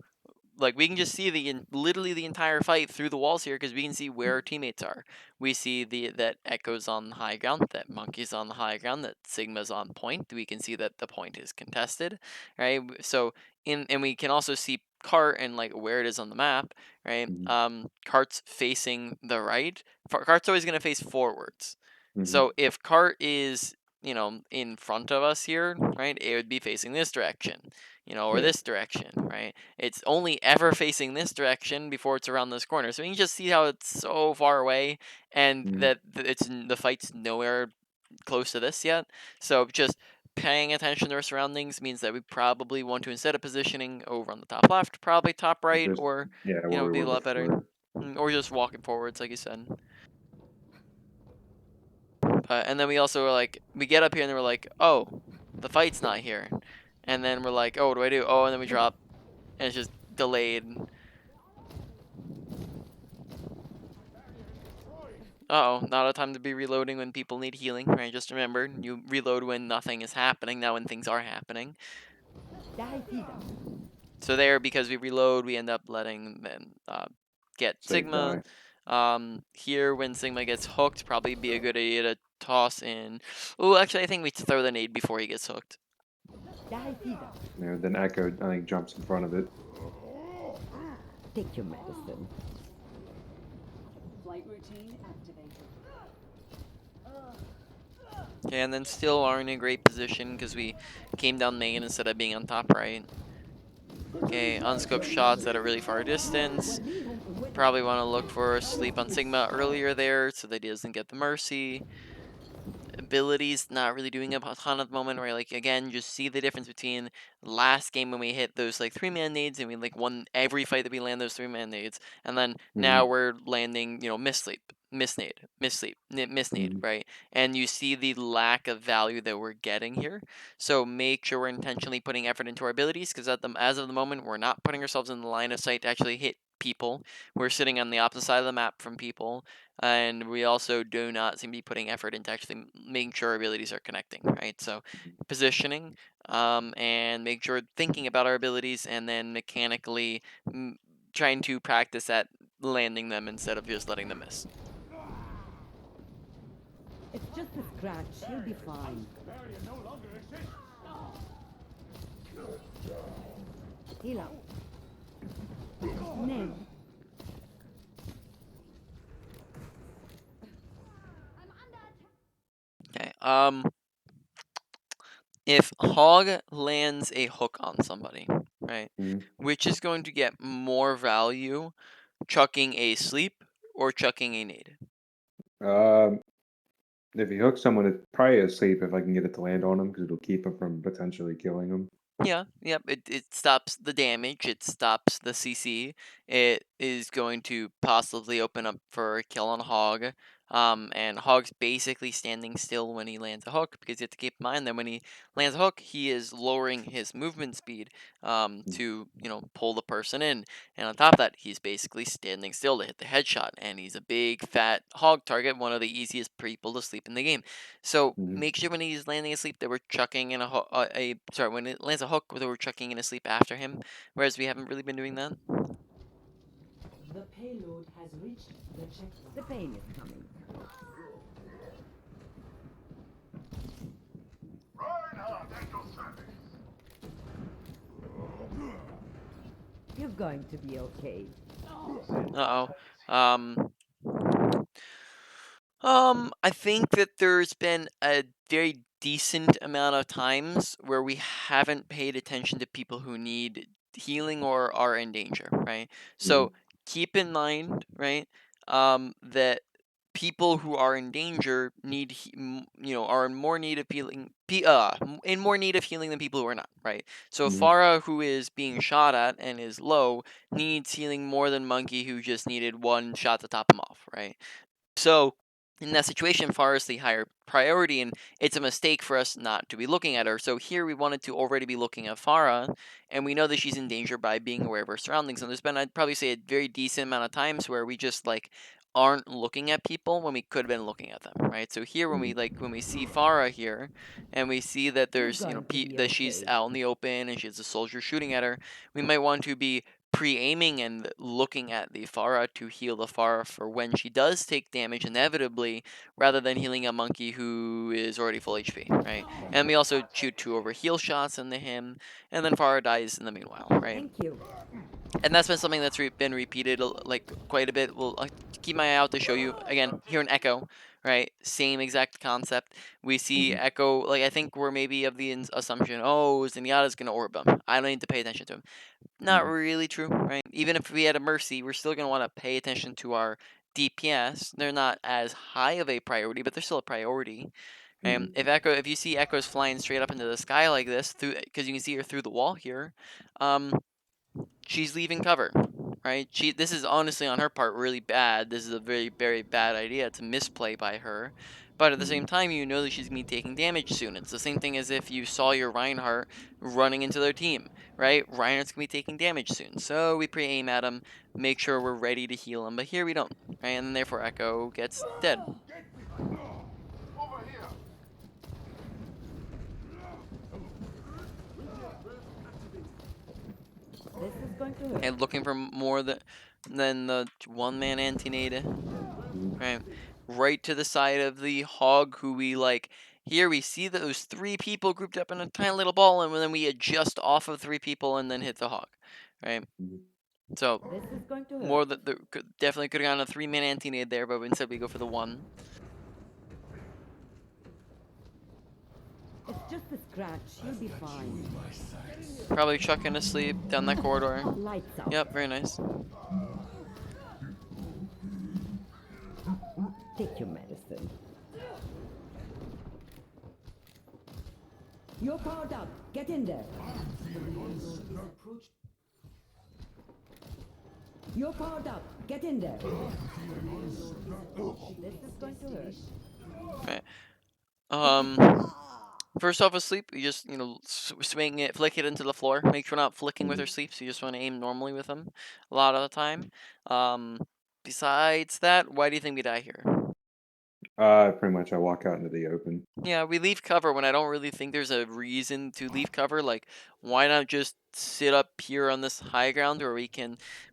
A: like we can just see literally the entire fight through the walls here because we can see where our teammates are. We see that Echo's on the high ground, that Monkey's on the high ground, that Sigma's on point. We can see that the point is contested, right? So and we can also see Cart and like where it is on the map, right?
B: Mhm.
A: Cart's facing the right. Cart's always gonna face forwards.
B: Mhm.
A: So if Cart is in front of us here, right, it would be facing this direction, or
B: Yeah.
A: this direction, right? It's only ever facing this direction before it's around this corner. So you can just see how it's so far away, and
B: Mhm.
A: that the fight's nowhere close to this yet. So just paying attention to our surroundings means that we probably want to, instead of positioning over on the top left, probably top right,
B: Just
A: or
B: yeah, where we
A: be
B: were
A: a lot better.
B: before.
A: Or just walking forwards, like you said. And then we also were like, we get up here and we're like, oh, the fight's not here. And then we're like, oh, what do I do? Oh, and then we drop, and it's just delayed. Uh-oh, not a time to be reloading when people need healing, right? Just remember, you reload when nothing is happening, not when things are happening.
C: Die fever.
A: So there, because we reload, we end up letting them get
B: Sig
A: Sigma.
B: die.
A: Here, when Sigma gets hooked, probably be a good idea to toss in. Oh, actually, I think we throw the nade before he gets hooked.
C: Die fever.
B: Then Echo, I think, jumps in front of it.
C: Take your medicine.
E: Flight routine activated.
A: Okay, and then still aren't in a great position because we came down main instead of being on top right. Okay, unscoped shots at a really far distance. Probably want to look for sleep on Sigma earlier there so that he doesn't get the mercy. Abilities not really doing a ton at the moment, right? Like again, just see the difference between last game when we hit those like 3-man nades and we like won every fight that we land those 3-man nades, and then now
B: Mhm.
A: we're landing, misleep. misnade,
B: Mhm.
A: right? And you see the lack of value that we're getting here. So make sure we're intentionally putting effort into our abilities, because as of the moment, we're not putting ourselves in the line of sight to actually hit people. We're sitting on the opposite side of the map from people, and we also do not seem to be putting effort into actually making sure our abilities are connecting, right? So positioning, and make sure thinking about our abilities, and then mechanically trying to practice at landing them instead of just letting them miss.
C: It's just a scratch. You'll be fine. Heal up. Name.
A: Okay. If Hog lands a hook on somebody, right,
B: Mhm.
A: which is going to get more value, chucking a sleep or chucking a nade?
B: Um, if you hook someone, it's probably asleep if I can get it to land on them because it'll keep them from potentially killing them.
A: Yeah, yep. It stops the damage. It stops the CC. It is going to possibly open up for a kill on Hog. And Hog's basically standing still when he lands a hook, because you have to keep in mind that when he lands a hook, he is lowering his movement speed to pull the person in, and on top of that, he's basically standing still to hit the headshot, and he's a big fat Hog target, one of the easiest people to sleep in the game. So
B: Mhm.
A: make sure when he's landing asleep that we're chucking in when it lands a hook that we're chucking in asleep after him, whereas we haven't really been doing that.
E: The payload has reached the checkpoint.
C: The pain is coming. You're going to be okay.
A: Uh oh. I think that there's been a very decent amount of times where we haven't paid attention to people who need healing or are in danger, right?
B: Mhm.
A: So keep in mind, right, that people who are in danger are in more need of healing, in more need of healing than people who are not, right? So
B: Mhm.
A: Farah, who is being shot at and is low, needs healing more than Monkey, who just needed one shot to top him off, right? So in that situation, Farah is the higher priority, and it's a mistake for us not to be looking at her. So here we wanted to already be looking at Farah, and we know that she's in danger by being aware of her surroundings. And there's been, I'd probably say, a very decent amount of times where we just aren't looking at people when we could have been looking at them, right? So here
B: Mhm.
A: when we see Farah here, and we see that
C: You're
A: there's
C: going to be
A: that she's
C: okay.
A: out in the open and she has a soldier shooting at her, we might want to be pre-aiming and looking at the Farah to heal the Farah for when she does take damage inevitably, rather than healing a Monkey who is already full HP, right? And we also shoot 2 over heal shots into him, and then Farah dies in the meanwhile, right?
C: Thank you.
A: And that's been something that's been repeated quite a bit. We'll keep my eye out to show you again here in Echo, right? Same exact concept. We see
B: Mhm.
A: Echo, I think we're maybe of the assumption, oh, Zenyatta's gonna orb him. I don't need to pay attention to him. Not
B: Mhm.
A: really true, right? Even if we had a Mercy, we're still going to want to pay attention to our DPS. They're not as high of a priority, but they're still a priority. And
B: Mhm.
A: if you see Echoes flying straight up into the sky like this, because you can see her through the wall here, um, she's leaving cover, right? This is honestly on her part really bad. This is a very, very bad idea. It's a misplay by her. But at the
B: Mhm.
A: same time, you know that she's gonna be taking damage soon. It's the same thing as if you saw your Reinhardt running into their team, right? Reinhardt's gonna be taking damage soon. So we pre-aim at him, make sure we're ready to heal him. But here we don't, right? And therefore Echo gets dead.
C: This is going to hurt.
A: And looking for more than the one-man anti-nade.
B: Mhm.
A: Right. Right to the side of the Hog, who we here we see those 3 people grouped up in a tiny little ball, and then we adjust off of 3 people and then hit the Hog. Right.
B: Mhm.
A: So
C: This is going to hurt.
A: more that definitely could have gone a 3-man anti-nade there, but instead we go for the 1.
C: It's just a scratch. You'll be fine.
A: Probably chucking to sleep down that corridor.
C: Lights out.
A: Yep, very nice.
C: Take your medicine. You're powered up. Get in there. You're powered up. Get in there. This is going to hurt.
A: Right. First off, asleep, you just swing it, flick it into the floor. Make sure we're not flicking with
B: Mhm.
A: our sleeps. You just want to aim normally with them, a lot of the time. Um, Besides that, why do you think we die here?
B: Pretty much I walk out into the open.
A: Yeah, we leave cover when I don't really think there's a reason to leave cover. Like, why not just sit up here on this high ground where we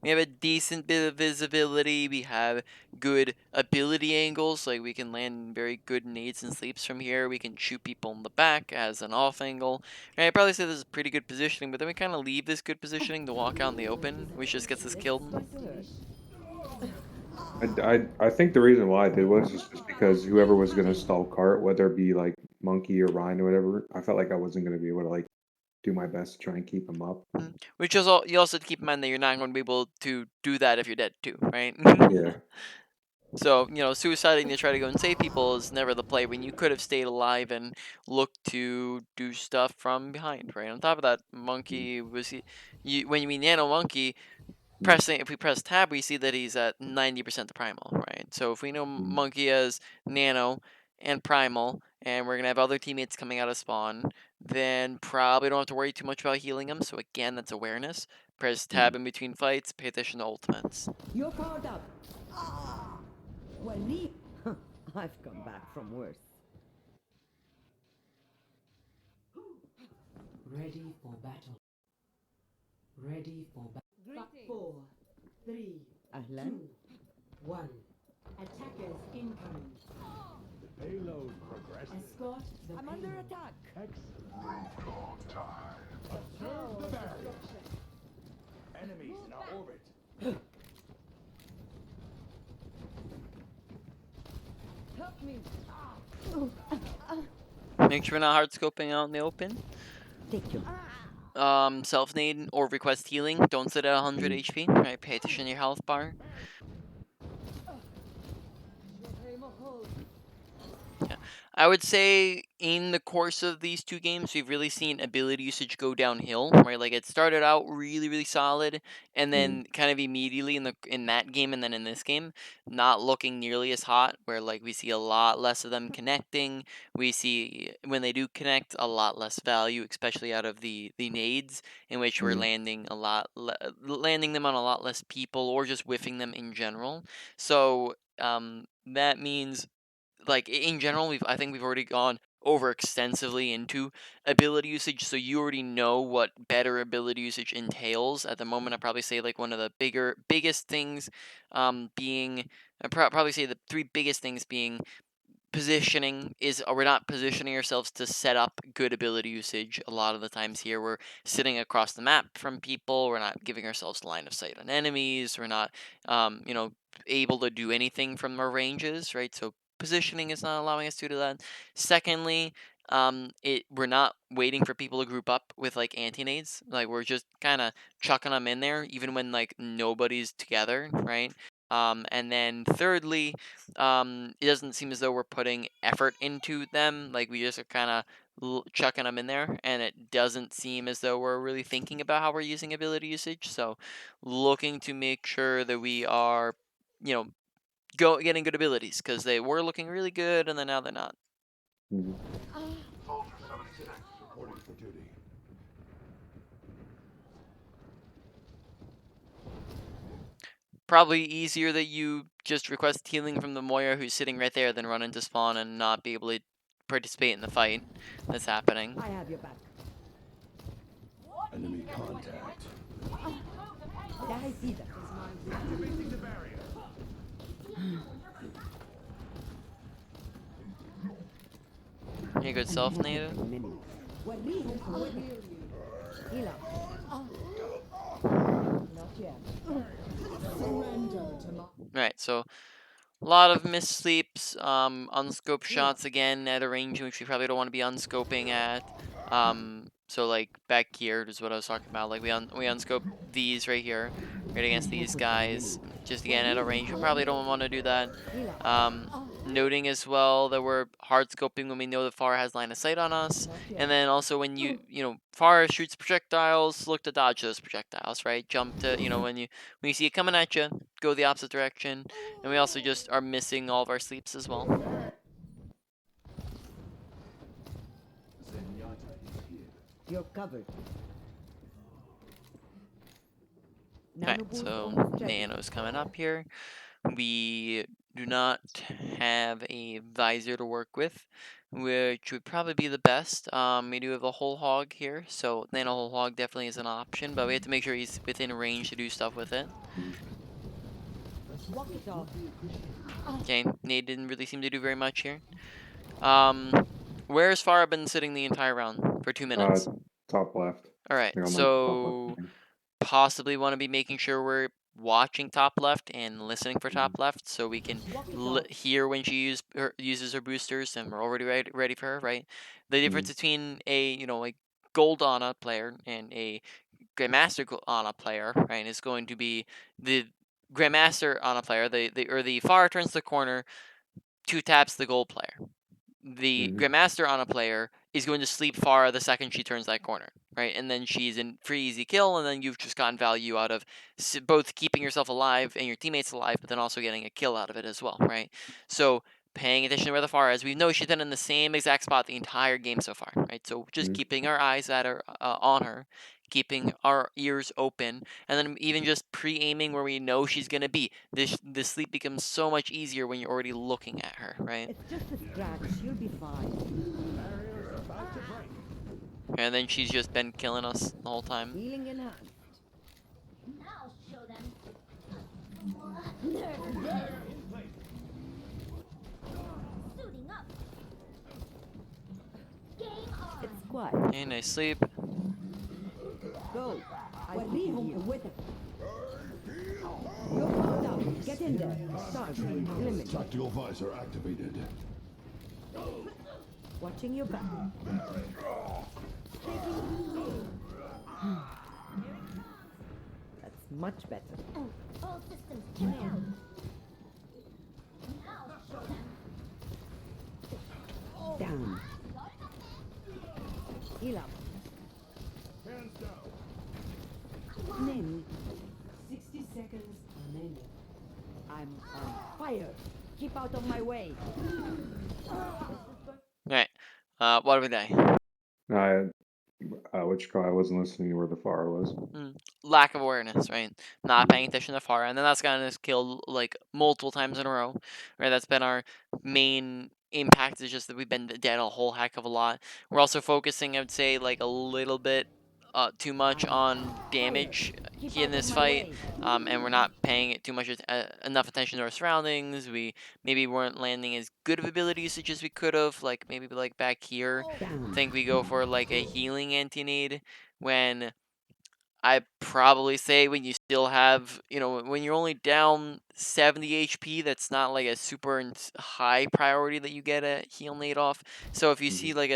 A: have a decent bit of visibility, we have good ability angles, like we can land very good nades and sleeps from here, we can shoot people in the back as an off angle. And I'd probably say this is pretty good positioning, but then we kind of leave this good positioning to walk out in the open, which just gets us
C: This is
A: killed.
C: going to hurt.
B: I think the reason why I did was just because whoever was gonna stall cart, whether it be like Monkey or Ryan or whatever, I felt like I wasn't gonna be able to like do my best to try and keep him up.
A: Which is all, you also have to keep in mind that you're not going to be able to do that if you're dead too, right?
B: Yeah.
A: So, suiciding to try to go and save people is never the play when you could have stayed alive and looked to do stuff from behind, right? On top of that,
B: Mm,
A: Monkey when you mean Nano Monkey,
B: mm,
A: if we press tab, we see that he's at 90% the primal, right? So if we know
B: mm,
A: Monkey as Nano and primal, and we're gonna have other teammates coming out of spawn, then probably don't have to worry too much about healing them. So again, that's awareness. Press
B: mm.
A: tab in between fights, pay attention to ultimates.
C: You're powered up. Well, me. I've come back from worse.
E: Ready for battle. Ready for battle. 4, 3,
C: Ahlan.
E: 1. Attackers incoming.
F: Payload progressing.
E: Escort the
C: I'm under
E: payload.
C: attack.
F: Roadblock time. Observe the barrier. Enemies in our orbit.
C: Help me.
A: Make sure we're not hard scoping out in the open.
C: Take you.
A: Self nade or request healing. Don't sit at 100
B: Mm.
A: HP. Right, pay attention to your health bar. Yeah. I would say in the course of these two games, we've really seen ability usage go downhill, right? Like it started out really, really solid, and
B: Mm.
A: then kind of immediately in that game and then in this game, not looking nearly as hot. Where like we see a lot less of them connecting. We see when they do connect, a lot less value, especially out of the nades, in which we're
B: Mm.
A: landing them on a lot less people or just whiffing them in general. So that means like in general, I think we've already gone over extensively into ability usage, so you already know what better ability usage entails. At the moment, I'd probably say like one of the biggest things, being probably say the three biggest things being positioning is we're not positioning ourselves to set up good ability usage a lot of the times here. We're sitting across the map from people, we're not giving ourselves line of sight on enemies, we're not able to do anything from our ranges, right? So positioning is not allowing us to do that. Secondly, we're not waiting for people to group up with like anti-nades, like we're just kind of chucking them in there even when like nobody's together, right? And then thirdly, it doesn't seem as though we're putting effort into them. Like we just are kind of chucking them in there, and it doesn't seem as though we're really thinking about how we're using ability usage. So, looking to make sure that we are, you know, getting good abilities because they were looking really good, and then now they're not.
B: Mm.
F: Soldier 76 reporting for duty.
A: Probably easier that you just request healing from the Moira who's sitting right there than run into spawn and not be able to participate in the fight that's happening.
C: I have your back.
F: Enemy contact.
C: I see them.
F: Activating the barrier.
A: You good self native?
C: Well, me. Heal up. Not yet.
E: Surrender to my
A: Right, so a lot of missed sleeps, unscoped shots again at a range in which we probably don't want to be unscoping at. So like back here is what I was talking about. Like we unscope these right here, right against these guys. Just again at a range, we probably don't want to do that. Noting as well that we're hard scoping when we know the Pharah has line of sight on us, and then also when you Pharah shoots projectiles, look to dodge those projectiles, right? Jump to when you see it coming at you, go the opposite direction, and we also just are missing all of our sleeps as well.
C: You're covered.
A: Alright,
C: Nano boost
A: so
C: almost ready.
A: Nano's coming up here. We do not have a visor to work with, which would probably be the best. We do have a whole hog here, so Nano whole hog definitely is an option, but we have to make sure he's within range to do stuff with it.
C: Walk it off.
A: Okay, Nate didn't really seem to do very much here. Where's Farah been sitting the entire round? For 2 minutes.
B: Top left.
A: Alright,
B: Like on the top
A: so
B: left.
A: possibly want to be making sure we're watching top left and listening for top left so we can hear when she uses her boosters and we're already ready for her, right? The difference between a like gold Ana player and a Grandmaster Ana player, right, is going to be the Grandmaster Ana player, the far turns the corner, 2 taps the gold player. The Grandmaster on a player is going to sleep Farah the second she turns that corner, right? And then she's in free easy kill, and then you've just gotten value out of both keeping yourself alive and your teammates alive, but then also getting a kill out of it as well, right? So paying attention to where the Farah is, we know she's been in the same exact spot the entire game so far, right? So just keeping our eyes at her, on her, keeping our ears open, and then even just pre-aiming where we know she's gonna be. This sleep becomes so much easier when you're already looking at her, right?
C: It's just a scratch. You'll be fine.
F: Barriers about to break.
A: And then she's just been killing us the whole time.
C: Healing in hand.
D: Now show them. Nerf this. Suiting up. Game on.
C: It's quiet.
A: Okay, nice sleep.
C: Go. I see you with it. You're powered up. Get in there. Start. Limit.
F: Tactical visor activated.
C: Watching your back. That's much better.
D: All systems command. Now show them.
C: Down. Heal up.
F: Hands down.
C: Name.
E: 60 seconds remaining.
C: I'm on fire. Keep out of my way.
A: Alright. What do we die?
B: What you call? I wasn't listening to where the far was.
A: Lack of awareness, right? Not paying attention to far, and then that's gotten us killed like multiple times in a row, right? That's been our main impact. Is just that we've been dead a whole heck of a lot. We're also focusing, I would say, like a little bit too much on damage
C: Keep
A: in
C: out
A: this
C: of my
A: fight,
C: way.
A: and we're not paying it too much enough attention to our surroundings. We maybe weren't landing as good of ability usage as we could have. Like maybe like back here, I think we go for like a healing anti-nade when I probably say when you still have, when you're only down 70 HP, that's not like a super high priority that you get a heal nade off. So if you see like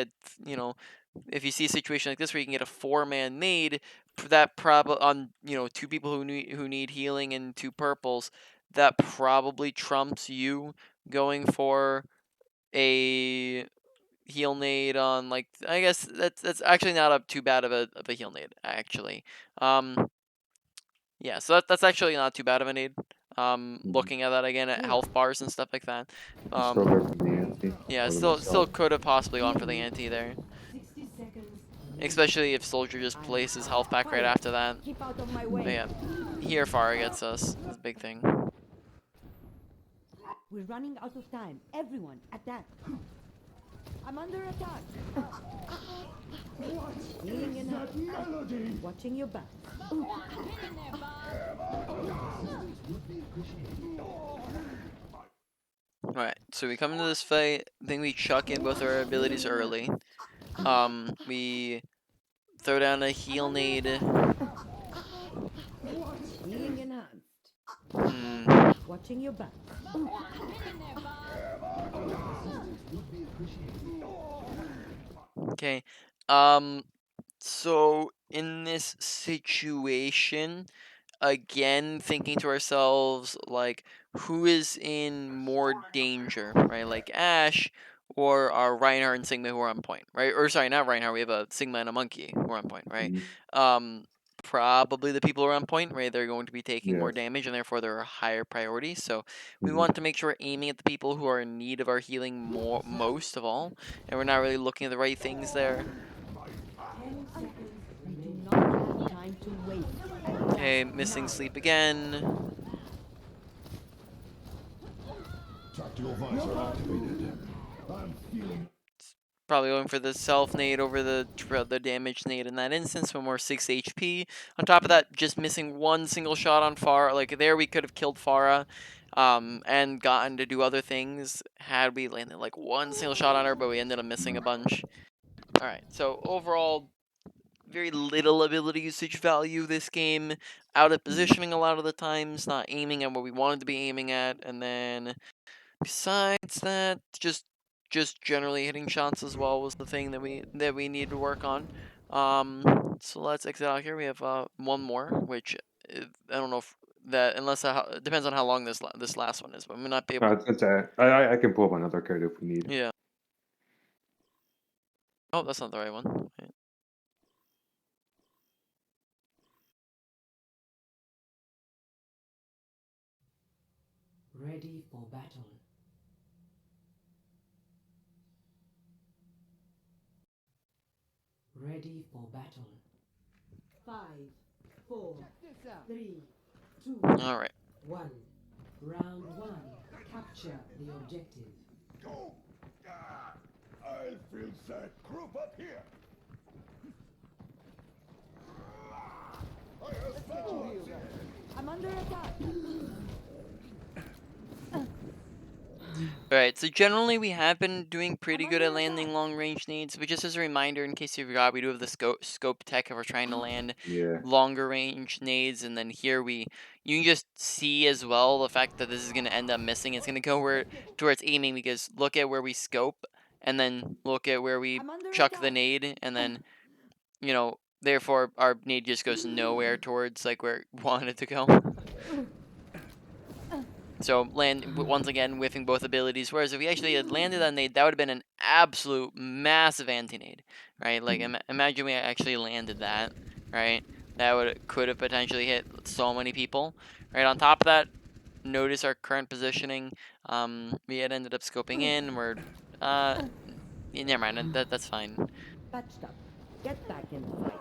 A: if you see a situation like this where you can get a 4-man nade, that probably on 2 people who need healing and 2 purples, that probably trumps you going for a heal nade on like I guess that's actually not up too bad of a heal nade actually. Yeah, so that's actually not too bad of a nade. Looking at that again at health bars and stuff like that.
B: Still go for the anti.
A: Yeah,
B: or the
A: still
B: missile.
A: could have possibly gone for the anti there,
E: 60 seconds.
A: especially if soldier just places health back right after that.
C: Keep out of my
A: But
C: way.
A: yeah, here Farah gets us. That's a big thing.
C: We're running out of time. Everyone, attack. I'm under attack. Healing in hand.
F: Melody.
C: Watching your back.
A: Alright, so we come into this fight. I think we chuck in both our abilities early. We throw down a heal nade.
C: Healing enhanced. Watching your back.
A: Okay. So in this situation, again thinking to ourselves like who is in more danger, right? Like Ash or our Reinhardt and Sigma who are on point, right? Or sorry, not Reinhardt, we have a Sigma and a Monkey who are on point, right?
B: Mhm.
A: Um Probably the people who are on point, right? They're going to be taking more
B: Yes.
A: damage and therefore they're a higher priority. So we
B: Mhm.
A: want to make sure we're aiming at the people who are in need of our healing most of all. And we're not really looking at the right things there.
E: 10 seconds
C: I do
E: remaining.
C: not have time to waste.
A: Okay, missing sleep again.
F: Tactical visor activated. I'm feeling.
A: Probably going for the self nade over the damage nade in that instance when we're 6 HP. On top of that, just missing one single shot on Pharah. Like there, we could have killed Pharah, and gotten to do other things had we landed like one single shot on her, but we ended up missing a bunch. All right, so overall, very little ability usage value this game. Out of
B: Mhm.
A: positioning a lot of the times, not aiming at what we wanted to be aiming at, and then besides that, just generally hitting shots as well was the thing that we need to work on. So let's exit out here. We have one more, which I don't know if that unless it depends on how long this last one is, but we may not be able.
B: I can pull up another code if we need.
A: Yeah. Oh, that's not the right one. Wait.
E: Ready for battle. Ready for battle. 5, 4, 3, 2,
A: All right.
E: 1. Round 1. Capture the objective.
F: Go! Ah, I feel sad. Group up here. I have found you.
C: I'm under attack.
A: Alright, so generally we have been doing pretty good at landing long range nades, but just as a reminder, in case you forgot, we do have the scope tech if we're trying to land
B: Yeah.
A: longer range nades, and then here you can just see as well the fact that this is going to end up missing. It's going to go to where it's aiming, because look at where we scope, and then look at where we
C: I'm under
A: chuck the
C: attack.
A: nade, and then, therefore our nade just goes nowhere towards like where we wanted it to go. So once again whiffing both abilities. Whereas if we actually had landed that nade, that would have been an absolute massive anti-nade, right? Like
B: Mhm.
A: imagine we actually landed that, right? That could have potentially hit so many people, right? On top of that, notice our current positioning. We had ended up scoping in. We're yeah, never mind. That's fine.
C: Patched up. Get back in the fight.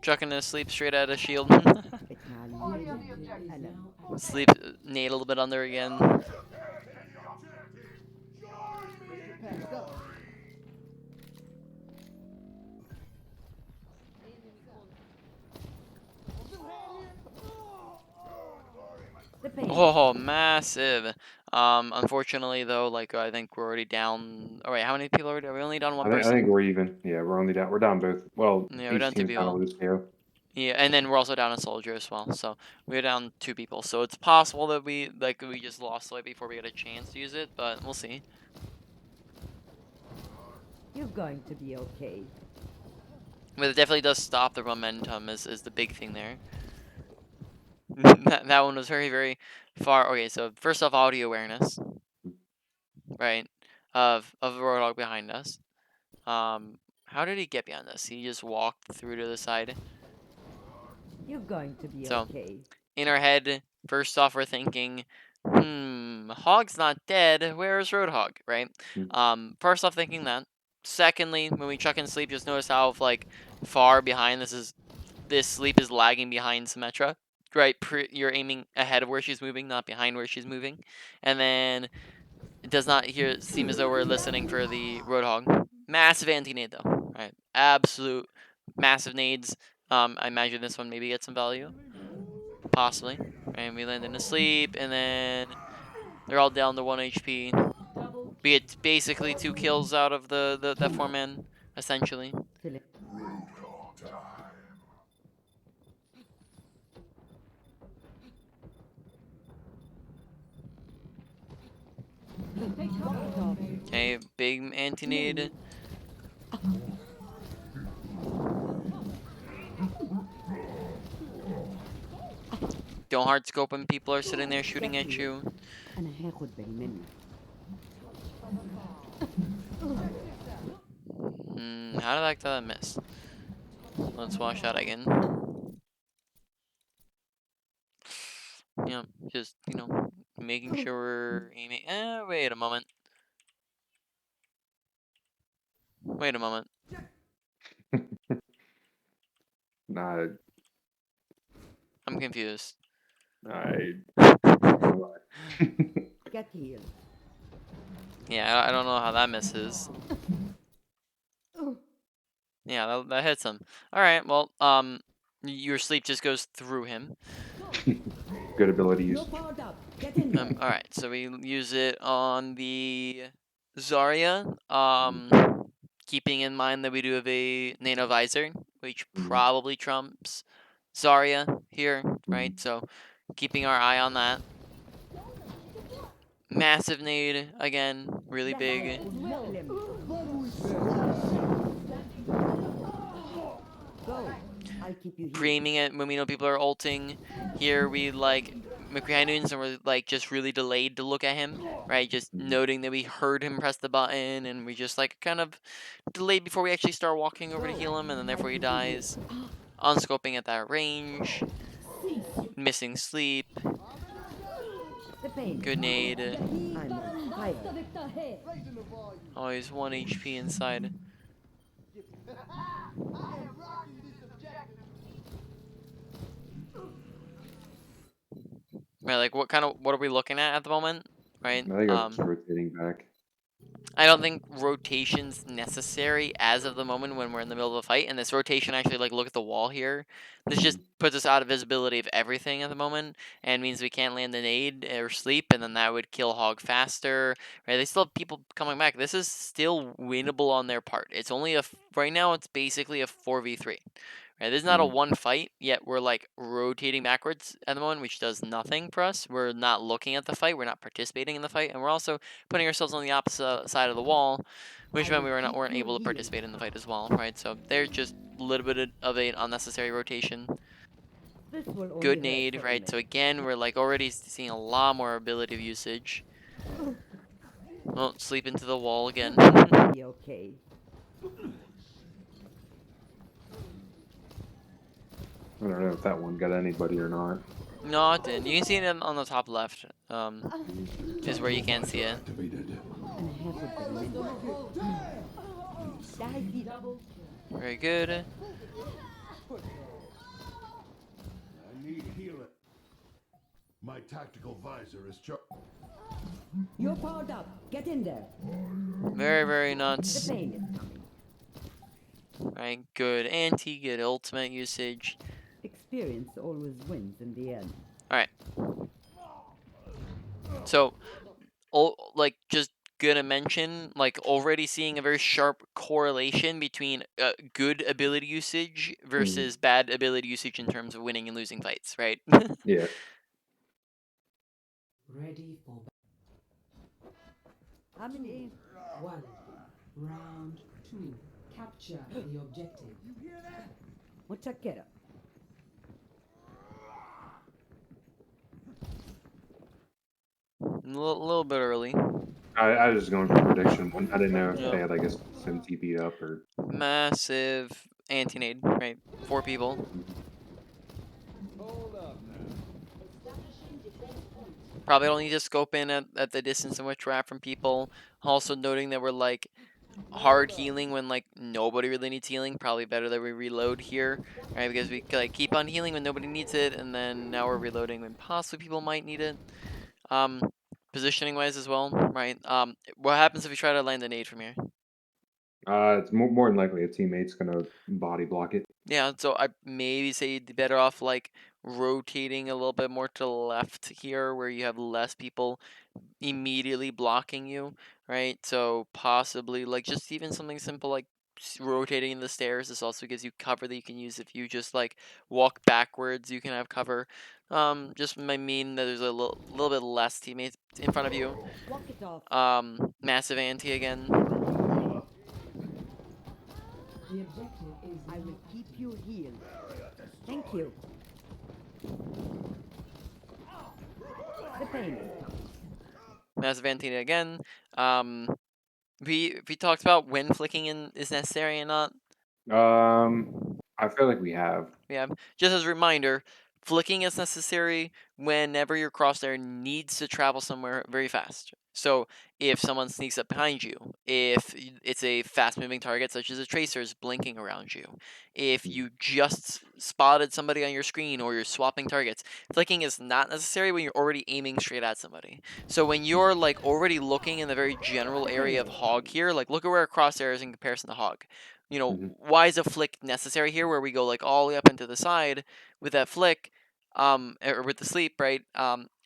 A: Chucking a sleep straight out of shield. Sleep nade a little bit under again.
C: The pain.
A: Oh, massive. Unfortunately though, like I think we're already down. Oh wait, how many people are we only down one
B: I think
A: person?
B: we're even. Yeah, we're down both. Well,
A: Yeah, we're
B: each
A: down two
B: team's down a
A: people.
B: Lucio.
A: Yeah, and then we're also down a soldier as well. So we're down two people. So it's possible that we just lost light before we get a chance to use it, but we'll see.
C: You're going to be okay.
A: But it definitely does stop the momentum is the big thing there. that one was very, very far. Okay, so first off, audio awareness, right? Of the Roadhog behind us. How did he get behind us? He just walked through to the side.
C: You're going to be
A: So
C: okay.
A: in our head, first off, we're thinking, Hog's not dead. Where's Roadhog, right?
B: Mhm.
A: First off, thinking that. Secondly, when we chuck in sleep, just notice how like far behind this sleep is lagging behind Symmetra. Right, you're aiming ahead of where she's moving, not behind where she's moving, and then it does not seem as though we're listening for the Roadhog. Massive anti-nade though, right? Absolute massive nades. I imagine this one maybe gets some value, possibly. And we land in a sleep, and then they're all down to 1 HP.
E: Double
A: We get basically 2 kills out of that 4-man, essentially.
C: Fill it.
A: Okay, big anti-nade. Don't hard scope when people are sitting there shooting at you.
C: أنا هاخد بالي منك.
A: How did that miss? Let's watch that again. Yeah, just, making sure we're aiming. Wait a moment. Wait a moment.
B: Nah,
A: I'm confused.
B: I.
C: Get here.
A: Yeah, I don't know how that misses. Yeah, that hits him. Alright, well, your sleep just goes through him.
B: Good ability
C: You're
B: usage.
C: powered up. Get in there.
A: Alright, so we use it on the Zarya. Keeping in mind that we do have a Nano Visor, which probably trumps Zarya here, right? So keeping our eye on that. Massive nade again, really big.
C: Go. I'll keep you here.
A: Pre-aiming it when we know people are ulting. Here we like McCranoons and we're like just really delayed to look at him, right? Just noting that we heard him press the button and we just like kind of delayed before we actually start walking over to heal him and then therefore he dies. Unscoping at that range. Missing sleep.
C: The pain.
A: Good nade.
C: I'm on fire.
A: Always 1 HP inside. Right, like what are we looking at the moment? Right?
B: I think I was rotating back.
A: I don't think rotation's necessary as of the moment when we're in the middle of a fight. And this rotation actually, like, look at the wall here. This just puts us out of visibility of everything at the moment and means we can't land an aid or sleep, and then that would kill Hog faster. Right? They still have people coming back. This is still winnable on their part. It's only right now. It's basically a 4v3. Right, this is not a one fight, yet we're like rotating backwards at the moment, which does nothing for us. We're not looking at the fight, we're not participating in the fight, and we're also putting ourselves on the opposite side of the wall, which meant we weren't able to participate in the fight as well, right? So there's just a little bit of an unnecessary rotation.
C: This will only
A: Good
C: hurt
A: nade,
C: for a
A: right?
C: minute.
A: So again, we're like already seeing a lot more ability usage. Oh, sleep into the wall again.
C: Be okay.
B: I don't know if that one got anybody or not.
A: No, it didn't. You can see it on the top left. Is where you can see it.
F: Activated.
C: أنا هاخد بالي منك.
A: Very good.
F: I need healing. My tactical visor is
C: You're powered up. Get in there.
A: Very, very
C: The
A: nuts.
C: pain is coming.
A: Right, good anti, good ultimate usage.
C: Experience always wins in the end.
A: Alright. So, like, just gonna mention, like, already seeing a very sharp correlation between good ability usage versus bad ability usage in terms of winning and losing fights, right?
B: Yeah.
E: Ready for
C: How many?
E: 1. Round 2. Capture the objective.
C: متشكرة.
A: A little bit early.
B: I was just going for prediction. I didn't know if
A: Yeah.
B: they had like a sim TP up or.
A: Massive anti-nade, right? 4 people. Probably don't need to scope in at the distance in which we're at from people. Also noting that we're like hard healing when like nobody really needs healing. Probably better that we reload here, right? Because we like keep on healing when nobody needs it, and then now we're reloading when possibly people might need it. Positioning wise as well, right? What happens if we try to land a nade from here?
B: It's more than likely a teammate's gonna body block it.
A: Yeah, so I maybe say you'd be better off like rotating a little bit more to the left here where you have less people immediately blocking you, right? So possibly like just even something simple like rotating the stairs. This also gives you cover that you can use if you just like walk backwards. You can have cover. Just might mean that there's a little bit less teammates in front of you.
C: Walk it off.
A: Massive anti again.
E: The objective is
C: I will
E: now
C: keep you healed. Thank you. The pain is coming.
A: Massive anti again. We talked about when flicking is necessary and not.
B: I feel like we have.
A: Yeah, just as a reminder, flicking is necessary whenever your crosshair needs to travel somewhere very fast. So if someone sneaks up behind you, if it's a fast-moving target such as a tracer is blinking around you, if
B: Mhm.
A: you just spotted somebody on your screen or you're swapping targets, flicking is not necessary when you're already aiming straight at somebody. So when you're like already looking in the very general area of Hog here, like look at where a crosshair is in comparison to Hog.
B: Mhm.
A: Why is a flick necessary here where we go like all the way up into the side with that flick, or with the sleep, right?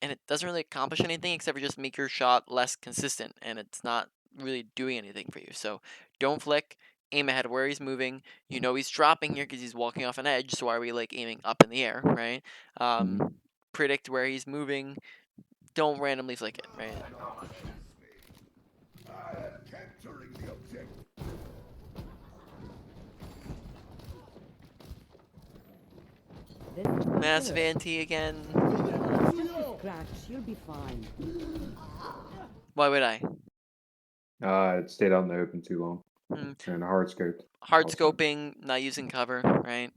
A: And it doesn't really accomplish anything except for just make your shot less consistent, and it's not really doing anything for you. So don't flick, aim ahead where he's moving. You know he's dropping here because he's walking off an edge, so why are we like aiming up in the air, right?
B: Mhm.
A: Predict where he's moving. Don't randomly flick it, right?
F: I am capturing the objective.
C: This is not
A: Massive
C: her.
A: anti again.
C: It's just a scratch. You'll be fine.
A: Why would I?
B: It stayed out in the open too long
A: Hmm.
B: and hard scoped.
A: Hard
B: Also.
A: scoping, not using cover, right?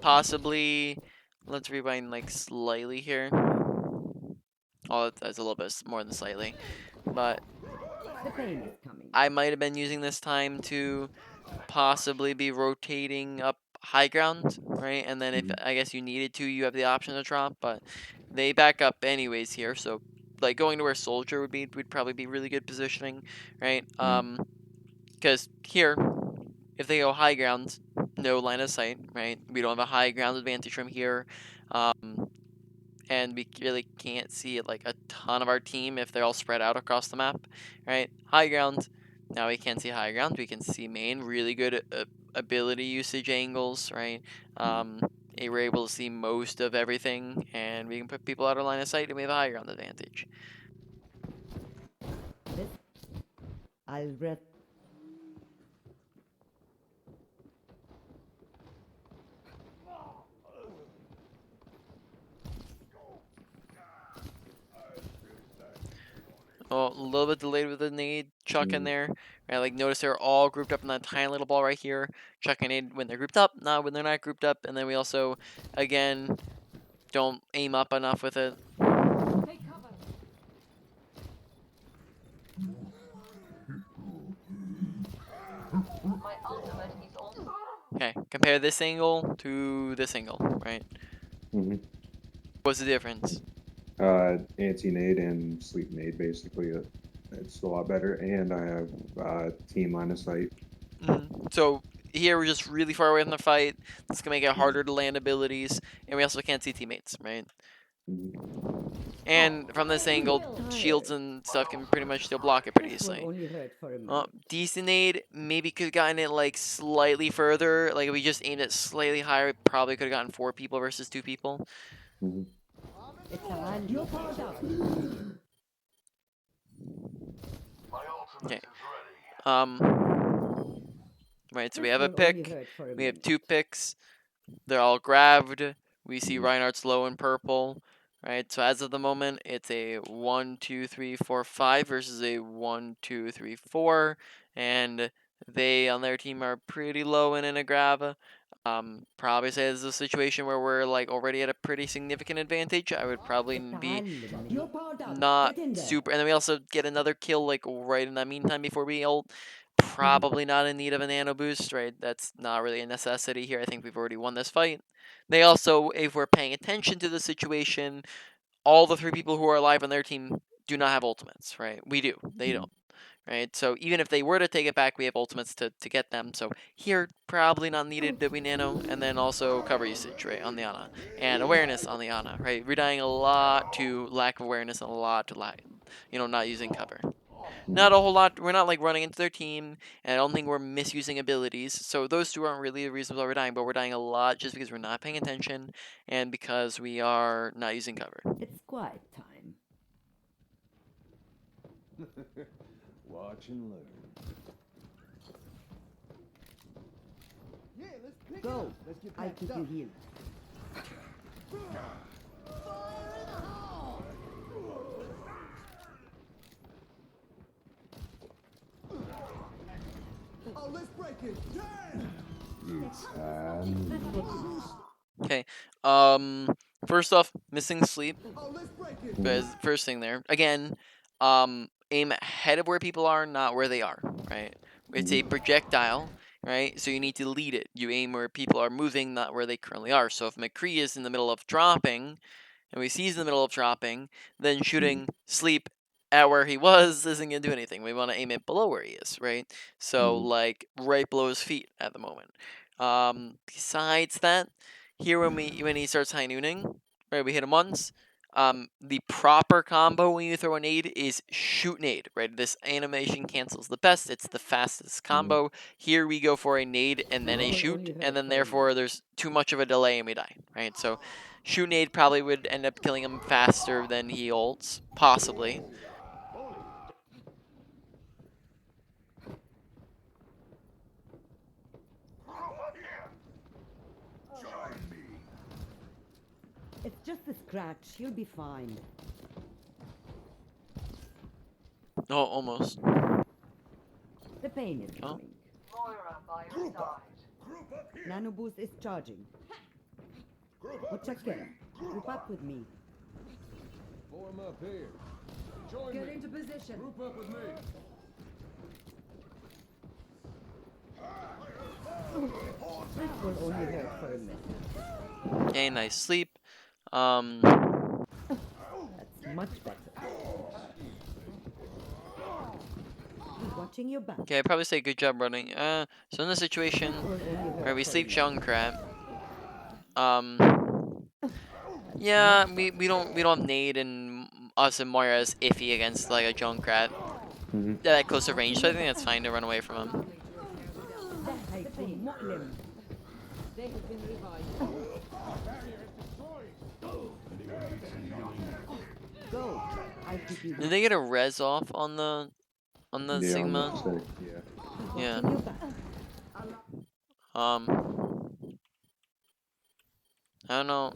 A: Possibly, let's rewind like slightly here. Oh, that's a little bit more than slightly. But
C: The pain is coming.
A: I might have been using this time to possibly be rotating up high ground, right? And then if
B: Mhm.
A: I guess you needed to, you have the option to drop, but they back up anyways here, so like going to where soldier would probably be really good positioning, right? Because here, if they go high ground, no line of sight, right? We don't have a high ground advantage from here. And we really can't see like a ton of our team if they're all spread out across the map, right? High ground, now we can see high ground. We can see main, really good ability usage angles, right? We're able to see most of everything, and we can put people out of line of sight, and we have a high ground advantage.
C: This. I'll rest.
A: Oh, a little bit delayed with the nade chuck in
B: Mhm.
A: there. Right, like notice they're all grouped up in that tiny little ball right here. Chuck a nade when they're grouped up, not when they're not grouped up. And then we also, again, don't aim up enough with it.
E: take cover.
D: My ultimate is also.
A: Okay, compare this angle to this angle, right?
B: Mhm.
A: What's the difference?
B: Anti-nade and sleep nade basically. It's a lot better, and I have team line of sight.
A: So here we're just really far away from the fight. This can make it harder to land abilities, and we also can't see teammates, right?
B: Mhm.
A: And from this angle, shields and stuff can pretty much still block it pretty
C: This will
A: easily.
C: only hurt for a minute.
A: Decent aid, maybe could have gotten it like slightly further. Like if we just aimed it slightly higher, we probably could have gotten 4 people versus 2 people.
B: Mhm.
C: It's a hand. You're powered up.
A: Okay. Right, so we
C: This
A: have a
C: will only
A: pick.
C: hurt for a
A: We have
C: minute.
A: 2 picks. They're all grabbed. We see
B: Mhm.
A: Reinhardt's low in purple. Right, so as of the moment, it's a 1, 2, 3, 4, 5 versus a 1, 2, 3, 4. And they on their team are pretty low in a grab. Probably say this is a situation where we're like already at a pretty significant advantage. I would probably be
C: You're powered up.
A: not
C: Get in there.
A: super, and then we also get another kill like right in that meantime before we ult.
B: Mhm.
A: Probably not in need of a nano boost, right? That's not really a necessity here. I think we've already won this fight. They also, if we're paying attention to the situation, all the 3 people who are alive on their team do not have ultimates, right? We do. They
B: Mhm.
A: don't, right? So even if they were to take it back, we have ultimates to get them. So here, probably not needed that we nano, and then also cover usage, right, on the Ana, and awareness on the Ana, right? We're dying a lot to lack of awareness and a lot to not using cover. not a whole lot. We're not like running into their team, and I don't think we're misusing abilities. So those two aren't really the reasons why we're dying, but we're dying a lot just because we're not paying attention and because we are not using cover.
C: It's quiet time.
F: Watch and learn. Yeah, let's pick it
C: Go.
F: up. Let's get
C: I'll
F: packed
C: keep
F: up.
C: you healed.
F: Oh, let's break it. Damn!
A: Okay. First off, missing sleep.
F: Oh, let's break it.
A: As first thing there. Again, aim ahead of where people are, not where they are, right? It's a projectile, right? So you need to lead it. You aim where people are moving, not where they currently are. So if McCree is in the middle of dropping, and we see he's in the middle of dropping, then shooting sleep at where he was isn't gonna do anything. We want to aim it below where he is, right? So like right below his feet at the moment. Besides that, here when he starts high nooning, right? We hit him once. The proper combo when you throw a nade is shoot nade, right? This animation cancels the best. It's the fastest combo. Here we go for a nade and then a shoot, and then therefore there's too much of a delay and we die, right? So shoot nade probably would end up killing him faster than he ults, possibly.
F: Join me.
C: It's just a scratch. You'll be fine.
A: Oh, almost.
C: The pain is
A: Oh.
C: coming.
D: Moira by your
F: Group
D: side.
F: up. Group up here.
C: Nano boost is charging.
F: Group up
C: What's
F: with
C: your
F: me.
C: Group up with me.
F: Form up here. Join
E: Get
F: me.
E: into position.
F: Group up with me.
C: This will only hurt for a minute.
A: Okay, nice sleep.
C: That's much better. He's watching your back.
A: Okay, I'd probably say good job running. So in this situation
C: Will only hurt
A: where we
C: for a
A: sleep
C: minute.
A: Junkrat, yeah, we don't need and us and Moira is iffy against like a Junkrat at closer range, so I think that's fine to run away from him.
C: هيكون مؤلم.
E: They have been revived.
C: Go. I'll keep you
A: Did they get a res off on the Sigma?
B: Yeah.
A: Yeah.
C: watching your back.
A: I don't know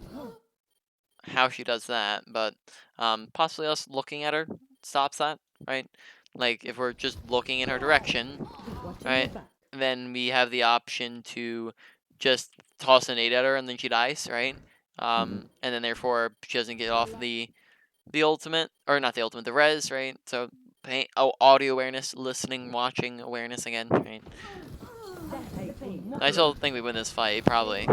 A: how she does that, but possibly us looking at her stops that, right? Like if we're just looking in her direction,
C: Watching
A: right?
C: your back.
A: Then we have the option to just toss a nade at her and then she dies, right? And then therefore she doesn't get off the ultimate, or not the ultimate, the res, right? So audio awareness, listening, watching awareness again, right?
C: هيكون
A: I still think we win this fight, probably.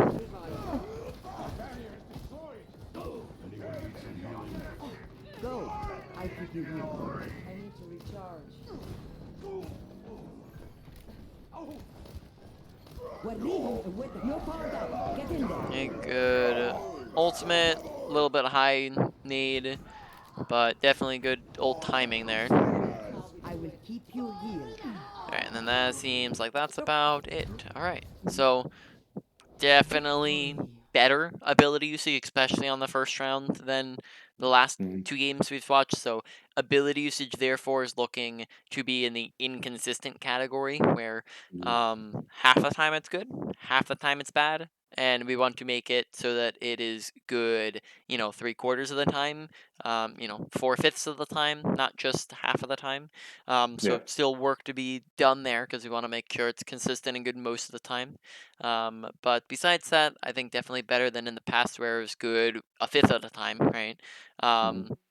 C: Go. I'll keep you healed.
E: I need to recharge.
C: You're powered up. Get in there.
A: Okay, good. Ultimate, a little bit high need, but definitely good ult timing there.
C: I will keep you healed.
A: Alright, and then that seems like that's about it. Alright, so definitely better ability usage, especially on the first round than the last two games we've watched. So ability usage therefore is looking to be in the inconsistent category where half the time it's good, half the time it's bad, and we want to make it so that it is good, 3/4 of the time, 4/5 of the time, not just half of the time. So
B: Yeah.
A: still work to be done there because we want to make sure it's consistent and good most of the time. But besides that, I think definitely better than in the past where it was good a fifth of the time, right?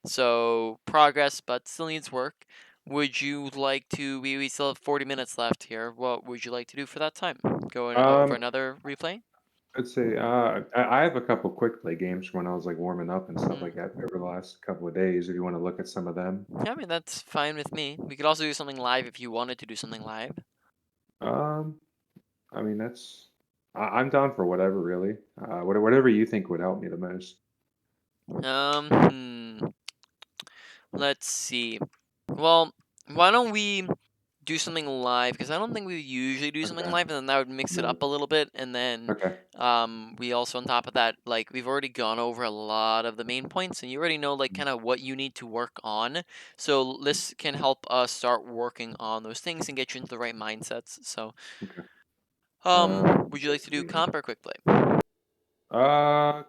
A: So progress, but still needs work. Would you like to? We still have 40 minutes left here. What would you like to do for that time? Go over
B: Um,
A: another replay?
B: I'd say I have a couple quick play games from when I was like warming up and stuff
A: Mm.
B: like that over the last couple of days. If you want to look at some of them,
A: Yeah, I mean that's fine with me. We could also do something live if you wanted to do something live.
B: um, I mean I'm down for whatever really. Whatever you think would help me the most.
A: Um, hmm, let's see. Well, Why don't we do something live? Because I don't think we usually do something
B: Okay.
A: live, and then that would mix it
B: No.
A: up a little bit. And then
B: Okay.
A: we also on top of that, like we've already gone over a lot of the main points, and you already know like kind of what you need to work on. So this can help us start working on those things and get you into the right mindsets. So
B: Okay.
A: would you like
B: Let's
A: to do
B: see.
A: comp or quick play?
B: Uh,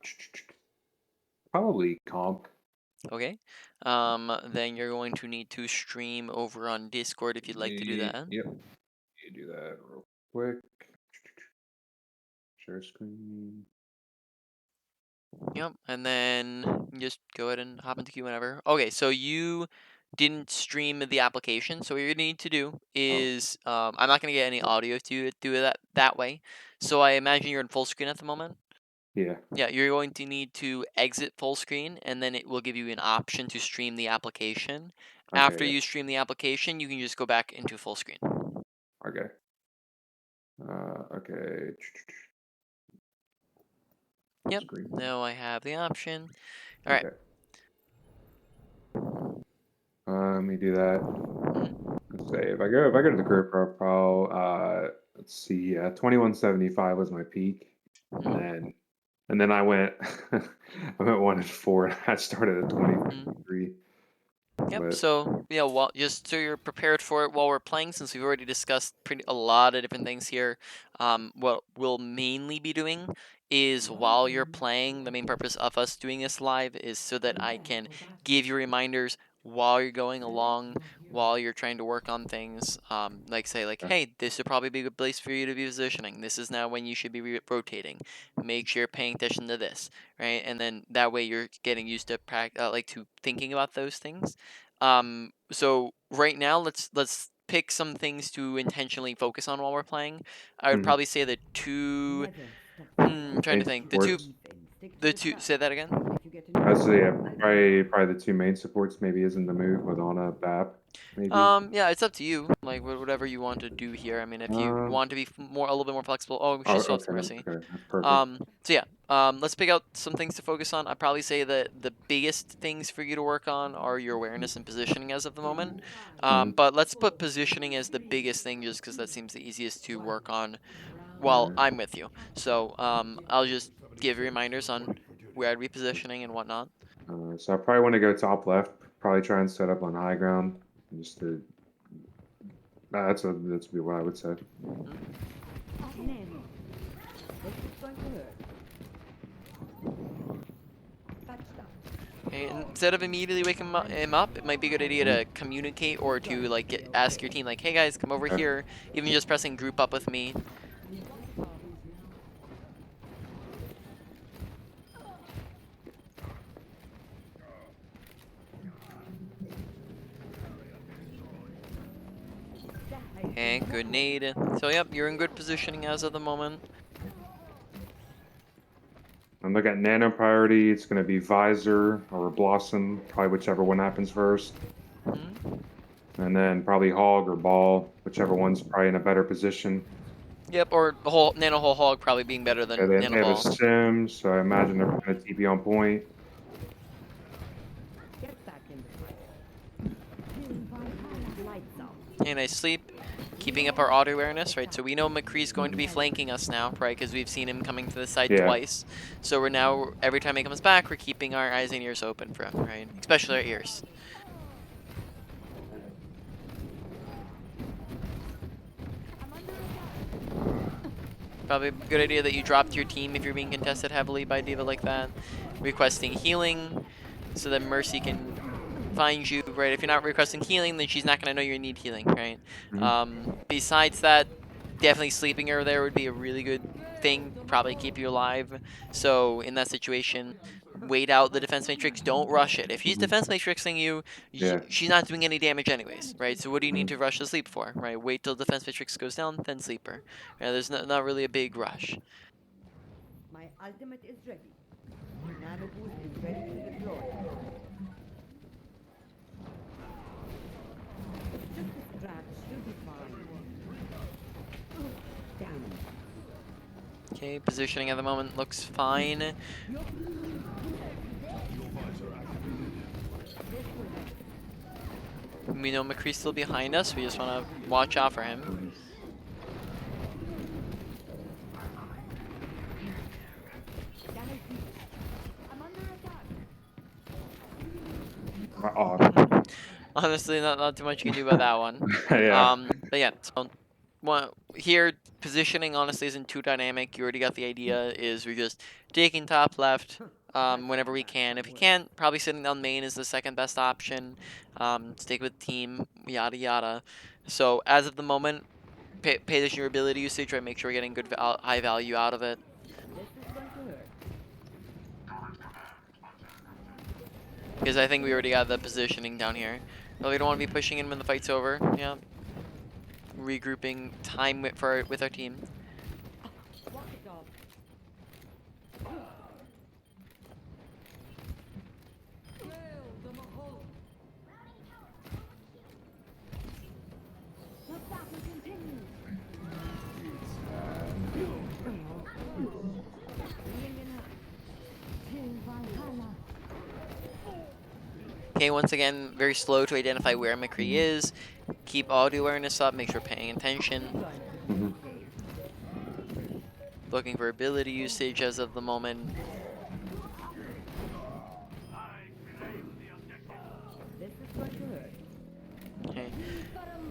B: Probably comp.
A: Okay. Then you're going to need to stream over on Discord if you'd like to do that.
B: Yep. You do that real quick. Share screen.
A: Yep, and then just go ahead and hop into queue whenever. Okay, so you didn't stream the application, so what you're gonna need to do
B: Oh,
A: is I'm not gonna get any audio to do that way. So I imagine you're in full screen at the moment.
B: yeah.
A: Yeah, you're going to need to exit full screen, and then it will give you an option to stream the application.
B: Okay.
A: After
B: Yeah.
A: you stream the application, you can just go back into full screen.
B: Okay. Okay. Full
A: Yep.
B: screen.
A: Now I have the option. All right.
B: Okay. Let me do that.
A: Mhm,
B: Let's say if I go to the career profile, let's see, 2175 was my peak, and
A: mhm,
B: then I went I went 1 and 4, and I started at
A: mhm.
B: 2053.
A: Yep.
B: But
A: So yeah, well, just so you're prepared for it while we're playing, since we've already discussed a lot of different things here. What we'll mainly be doing is while you're playing, the main purpose of us doing this live is so that I
E: Prepare
A: can
E: for battle.
A: give you reminders while you're going
E: Select
A: along,
E: your hero.
A: while you're trying to work on things. Like say like,
B: uh,
A: hey, this would probably be a good place for you to be positioning. This is now when you should be rotating. Make sure you're paying attention to this, right? And then that way you're getting used to like to thinking about those things. So right now, let's pick some things to intentionally focus on while we're playing. I would
B: mhm.
A: probably say the two.
C: Never stop fighting.
A: I'm trying to
B: Main
A: think. The two.
B: supports.
C: Defense. Stick to
A: The
C: the
A: two.
C: plan.
A: Say that again.
C: If you get a new
B: I'd say yeah,
C: weapon, I'll take it.
B: probably the two main supports maybe isn't the move with on a BAP, maybe.
A: Yeah, it's up to you. Like whatever you want to do here. I mean, if you
B: Um.
A: want to be a little bit more flexible. Oh,
B: Oh,
A: she swaps
B: okay.
A: Mercy.
B: Okay, that's perfect.
A: So yeah, let's pick out some things to focus on. I'd probably say that the biggest things for you to work on are your awareness and positioning as of the moment.
B: Hmm.
A: But let's put positioning as the biggest thing just because that seems the easiest to work on
E: Round
A: while
B: Okay.
A: I'm with you. So I'll just give reminders on where I'd be positioning and whatnot.
B: So I probably want to go top left. Probably try and set up on high ground, just to. That's be what I would say.
A: Mhm.
C: Nano. What's it going to hurt? Touchdown.
A: Okay, and instead of immediately waking him up, it might be a good idea
B: Mhm.
A: to communicate or to like ask your team like, "Hey guys, come over
B: Okay.
A: here." Even just pressing group up with me. Okay, good nade. So yep, you're in good positioning as of the moment.
B: I'm looking at Nano Priority. It's going to be Visor or Blossom, probably whichever one happens first.
A: Hmm.
B: And then probably Hog or Ball, whichever one's probably in a better position.
A: Yep, or the whole Nano Whole Hog probably being better
B: Yeah,
A: than
B: they
A: Nano
B: have a
A: Ball.
B: sim, so I imagine they're going to TP on point.
C: Get back in the fight. Lights out.
A: Okay, nice sleep. Keeping up our auto awareness, right? So we know McCree's going to be flanking us now, right? Because we've seen him coming to the side
B: Yeah.
A: twice. So we're now, every time he comes back, we're keeping our eyes and ears open for him, right? Especially our ears. Probably a good idea that you dropped your team if you're being contested heavily by a diva like that. Requesting healing so that Mercy can find you, right? If you're not requesting healing, then she's not going to know you need healing, right?
B: Mhm.
A: Besides that, definitely sleeping her there would be a really good thing, probably keep you alive. So in that situation, wait out the defense matrix, don't rush it. If she's
B: Mhm.
A: defense matrixing you,
B: Yeah.
A: she's not doing any damage anyways, right? So what do you need
B: Mhm.
A: to rush to sleep for, right? Wait till defense matrix goes down, then sleep her. There's not really a big rush.
C: My ultimate is ready. Nano boost is ready to deploy. Just a scratch. You'll be fine. Damn.
A: Okay, positioning at the moment looks fine. We know McCree's still behind us. We just want to watch out for him.
C: I'm under attack.
B: Oh,
A: Honestly, not too much you can do about that one.
B: yeah.
A: But yeah, so here positioning honestly isn't too dynamic. You already got the idea. Is we're just taking top left whenever we can. If you can't, probably sitting down main is the second best option. Stick with team, yada yada. So as of the moment, pay attention to your ability usage. Right, make sure we're getting good high value out of it.
C: This is going to hurt.
A: Because I think we already got the positioning down here. But we don't want to be pushing in when the fight's over. Yeah. Regrouping time with our team.
C: Walk it off. The battle continues. Bringing it up. Till Valhalla.
A: Okay, once again, very slow to identify where McCree is. Keep audio awareness up, make sure paying attention.
B: Mhm.
A: Looking for ability usage as of the moment.
C: This is going to hurt.
A: Okay.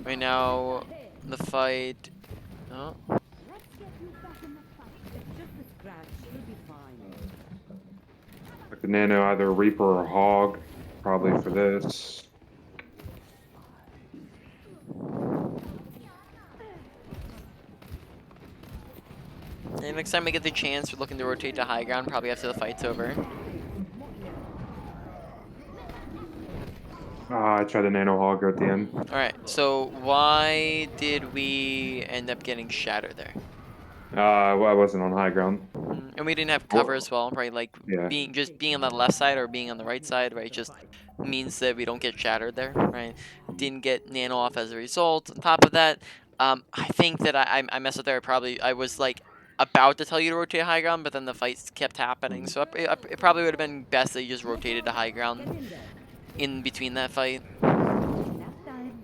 A: Right now, the fight. Oh,
C: Let's get you back in the fight. It's just a scratch. You'll be fine.
B: Like the Nano, either Reaper or Hog, probably for this.
A: and next time we get the chance, we're looking to rotate to high ground, probably after the fight's over.
B: I tried the Nano Hog at the end.
A: Alright, so why did we end up getting shattered there?
B: Well, I wasn't on high ground.
A: And we didn't have cover
B: Well,
A: as well, right? Like
B: yeah.
A: being on the left side or being on the right side, right? Just means that we don't get shattered there, right? Didn't get nano off as a result. On top of that, I think that I messed up there. I was like about to tell you to rotate high ground, but then the fights kept happening. So it probably would have been best that you just rotated to high
C: Get
A: ground
C: in there.
A: in between that fight.
C: Enough time.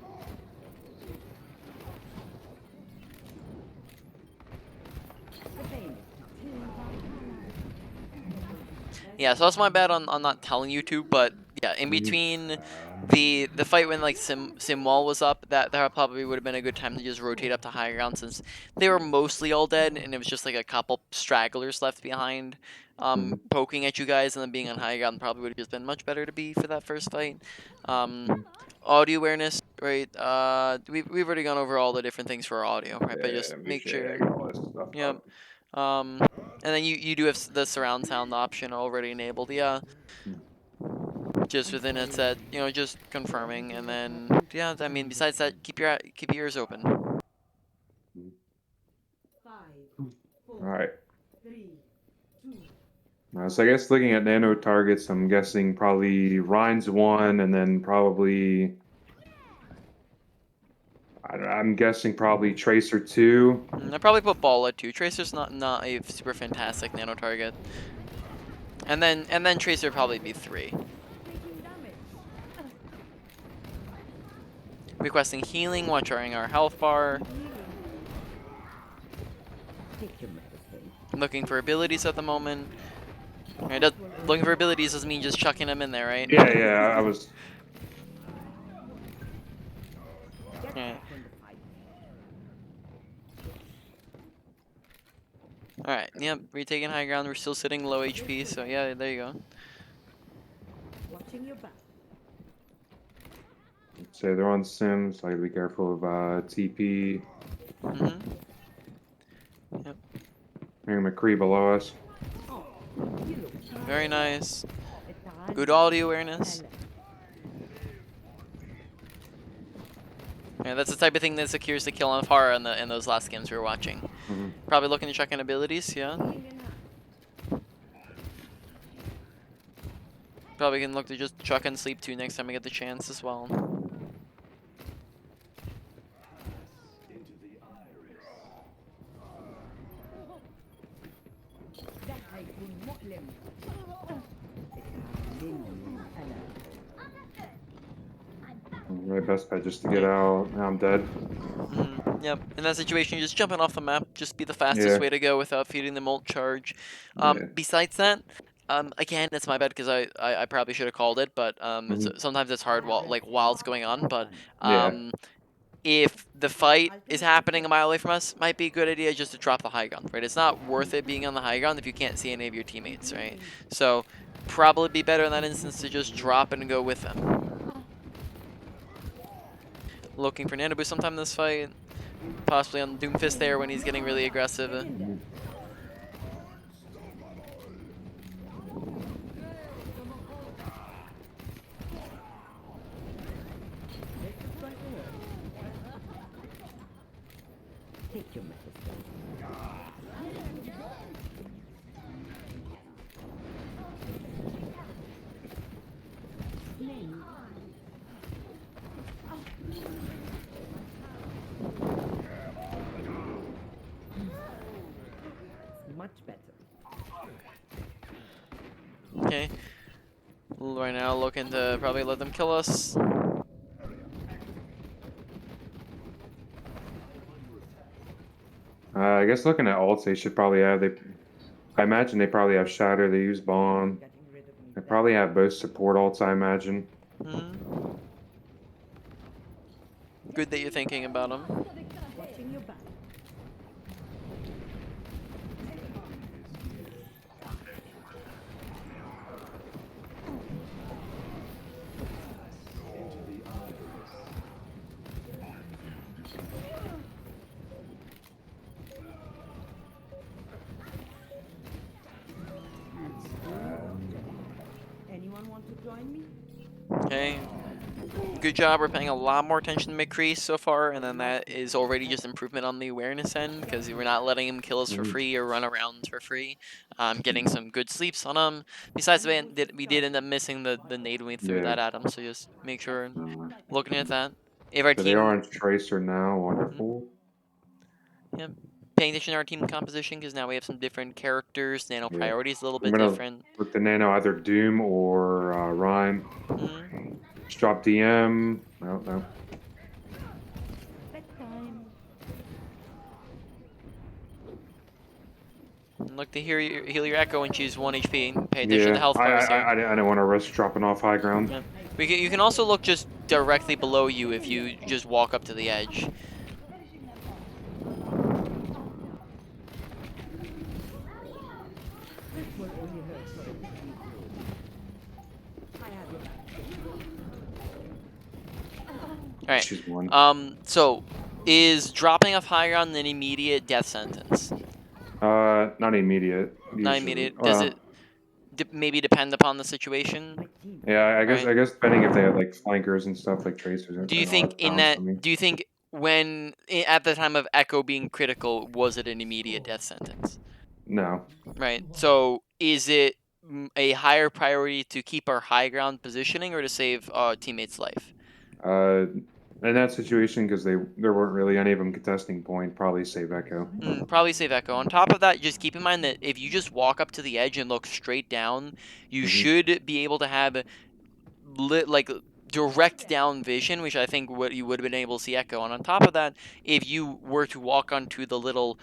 C: The famous Till Valhalla.
A: Yeah, so that's my bad on not telling you to, but yeah, in between the fight when like Simwall was up, that probably would have been a good time to just rotate up to high ground since they were mostly all dead and it was just like a couple stragglers left behind, poking at you guys, and then being on high ground probably would have just been much better to be for that first fight. Audio awareness, right? We've already gone over all the different things for our audio, right? But
B: Yeah,
A: just
B: let me
A: make
B: check
A: sure.
B: all this stuff
A: Yep.
B: up.
A: And then you do have the surround sound option already enabled. Yeah, just within it set, just confirming, and then yeah, I mean, besides that, keep your ears open.
E: 5,
B: All
E: 4,
B: right.
E: 3, 2.
B: So I guess looking at Nano targets, I'm guessing probably Rhines 1, and then probably I'm guessing probably Tracer 2.
A: I probably put Bala too. Tracer's not a super fantastic nano target, and then Tracer would probably be 3.
C: Taking damage.
A: Requesting healing while charging our health bar.
C: Take your medicine.
A: Looking for abilities at the moment. Right, looking for abilities doesn't mean just chucking them in there, right?
B: Yeah, I was.
C: Get
A: Yeah.
C: back in the fight.
A: Alright, yep, retaking high ground. We're still sitting low HP, so yeah, there you go.
C: Watching your back.
B: Say they're on Sim, so I gotta be careful of TP.
A: Yep,
B: Hearing McCree below us.
C: You look
A: very nice.
C: tired.
A: Good audio awareness. Yeah, that's the type of thing that secures the kill on Farah in those last games we were watching. Probably looking to check in abilities, yeah. Probably can look to just chuck and sleep too next time we get the chance as well.
B: My best bet just to get out. Now I'm dead.
A: Yep. In that situation, just jumping off the map just be the fastest
B: Yeah.
A: way to go without feeding the molt charge.
B: Yeah.
A: Besides that, again, it's my bad because I probably should have called it, but
B: Mhm.
A: sometimes it's hard while it's going on. But
B: Yeah.
A: if the fight is happening a mile away from us, might be a good idea just to drop the high ground, right? It's not worth it being on the high ground if you can't see any of your teammates, right? So probably be better in that instance to just drop it and go with them. Looking for Nano Boost sometime in this fight, possibly on Doomfist there when he's getting really aggressive.
C: Get in there. This is going to work. Take your medicine. Name. Much better.
A: Okay. Right now looking to probably let them kill us.
B: I guess looking at ults, they should probably have. I imagine they probably have Shatter. They use Bond.
C: Getting rid of me.
B: They probably have both support ults. I imagine.
A: Good that you're thinking about them.
C: Watching your back. Anyone want to join me?
A: Okay. Good job. We're paying a lot more attention to McCree so far, and then that is already just improvement on the awareness end because we're not letting him kill us for free or run around for free. Getting some good sleeps on him. Besides, we did end up missing the nade when we threw
B: Yeah.
A: that at him, so just make sure
B: Uh,
A: looking at that. If our
B: so they are
A: team,
B: on Tracer now. Wonderful.
A: yeah, paying attention to our team composition because now we have some different characters. Nano
B: Yeah.
A: Priority is a little
B: I'm
A: bit
B: gonna
A: different.
B: look the Nano either Doom or Rhyme. Just drop DM. No, no.
C: Bedtime.
A: And look to heal your Echo and choose 1 HP. Pay attention to the
B: Yeah.
A: health bars here.
B: I didn't want to risk dropping off high ground.
A: Yeah. You can also look just directly below you if you just walk up to the edge.
C: This will only hurt for a few. I have your back.
A: Alright.
B: Choose one.
A: So is dropping off high ground an immediate death sentence?
B: Not immediate.
A: Not
B: Usually.
A: immediate.
B: Well,
A: Does it maybe depend upon the situation?
C: My team.
B: Yeah,
A: Right.
B: I guess depending if they have like flankers and stuff like tracers
A: Do you
B: and all
A: think
B: that
A: in
B: balance
A: that
B: for me.
A: do you think when at the time of Echo being critical was it an immediate death sentence?
B: No.
A: Right. So is it a higher priority to keep our high ground positioning or to save teammates' life?
B: In that situation, because there weren't really any of them contesting point, probably save Echo.
A: Probably save Echo. On top of that, just keep in mind that if you just walk up to the edge and look straight down, you should be able to have direct down vision, which I think what you would have been able to see Echo. And on top of that, if you were to walk onto the little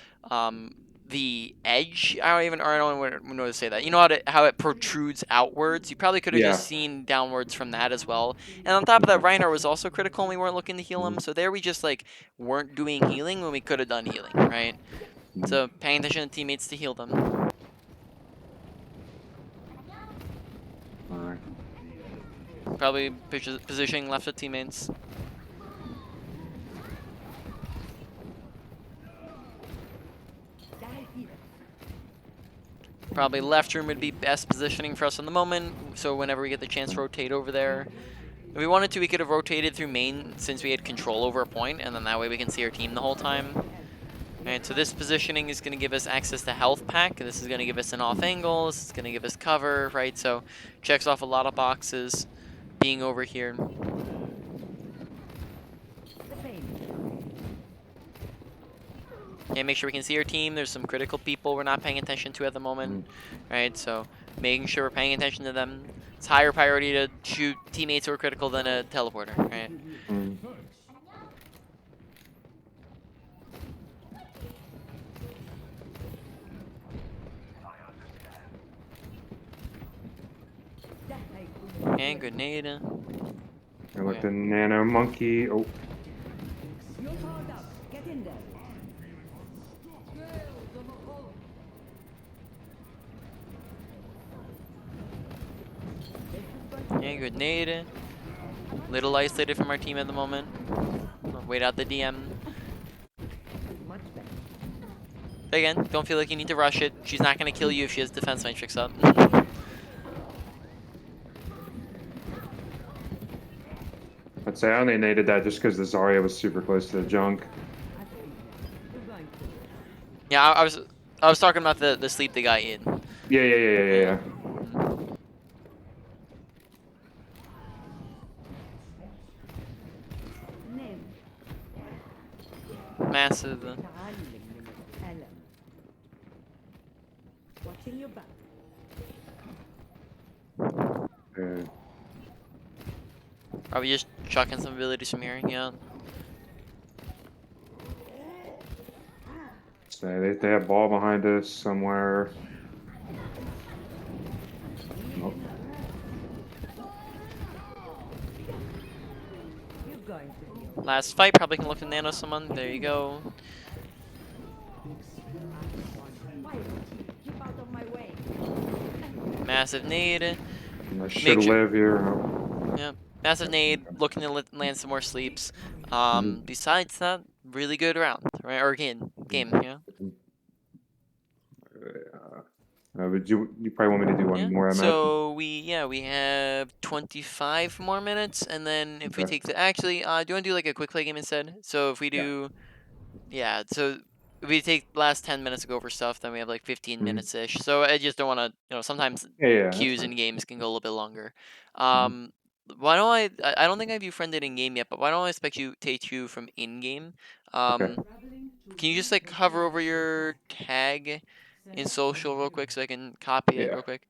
A: the edge, I don't know how to say that. You know how it protrudes outwards. You probably could have
B: Yeah.
A: just seen downwards from that as well. And on top of that, Reinhardt was also critical, and we weren't looking to heal him. So there we just weren't doing healing when we could have done healing, right? So paying attention to teammates to heal them.
B: All right.
A: Probably positioning left of teammates. Probably left room would be best positioning for us in the moment, so whenever we get the chance to rotate over there. If we wanted to, we could have rotated through main since we had control over a point, and then that way we can see our team the whole time. Alright, so this positioning is going to give us access to health pack. This is going to give us an off angle. This is going to give us cover, right? So checks off a lot of boxes being over here. Okay, make sure we can see our team. There's some critical people we're not paying attention to at the moment, right? So making sure we're paying attention to them. It's higher priority to shoot teammates who are critical than a teleporter, right? And grenade.
B: I looked at Nano Monkey. Oh,
C: You're powered up. Get in there.
A: And grenade. Little isolated from our team at the moment. Wait out the DM.
C: Much better.
A: Again, don't feel like you need to rush it. She's not gonna kill you if she has defense matrix up.
B: I'd say I only naded that just because the Zarya was super close to the junk.
C: You're going to.
A: Yeah, I was talking about the sleep they got in.
B: Yeah.
C: Name.
A: Massive.
C: تعلم من الألم. Watching your back.
B: Yeah.
A: Probably just chucking some abilities from here. Yeah.
B: So they have ball behind us somewhere. Nope.
C: You're going to be okay.
A: Last fight, probably can look to nano someone. There you go.
C: Fire. Keep out of my way.
A: Massive nade.
B: I should
A: sure-
B: live here. Oh.
A: Yep. Massive nade. Looking to land some more sleeps. Besides that, really good round, right? Or game. Yeah.
B: Would you probably want me to do one
A: Yeah.
B: more? I imagine.
A: So we have 25 more minutes, and then if we
B: Okay.
A: take the do you want to do like a quick play game instead? So if we do, so if we take the last 10 minutes to go over stuff, then we have like 15
B: Mhm.
A: minutes ish. So I just don't want to, sometimes
B: Yeah, that's
A: queues
B: fine.
A: in games can go a little bit longer.
B: Mhm.
A: Why don't I don't think I've befriended in game yet, but why don't I expect you take you from in game?
B: Okay.
A: Can you just like hover over your tag in social real quick so I can copy it
B: Yeah.
A: real quick?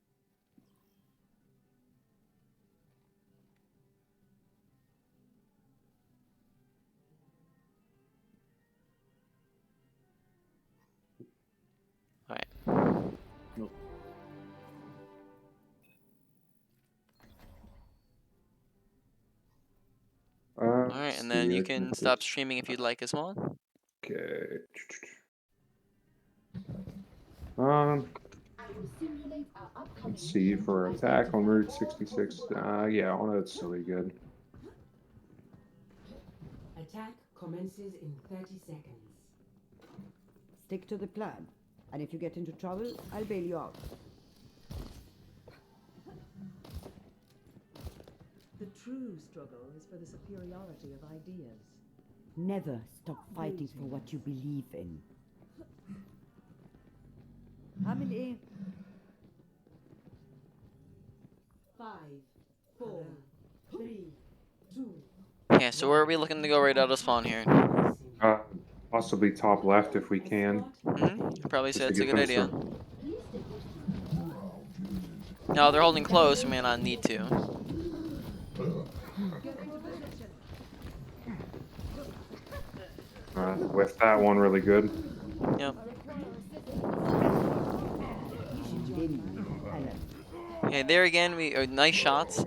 A: All right.
B: Nope.
A: All right,
B: Let's
A: and then
B: see.
A: you
B: I can
A: can
B: make
A: stop
B: this.
A: streaming if you'd like as well.
B: Okay. Um. Let's see for attack on Route 66. Yeah, oh, that's silly good.
E: Attack commences in 30 seconds.
C: Stick to the plan. And if you get into trouble, I'll bail you out.
E: The true struggle is for the superiority of ideas.
C: Never stop fighting for what you believe in. How many?
E: 5, 4, 3, 2.
A: Yeah, so where are we looking to go right out of spawn here?
B: Possibly top left if we can.
A: I'd probably say
B: Just to
A: that's a
B: get
A: good
B: them
A: idea.
B: some-
A: No, they're holding close. We may not need to.
B: With that one really good.
A: Yep. Okay, there again, nice shots.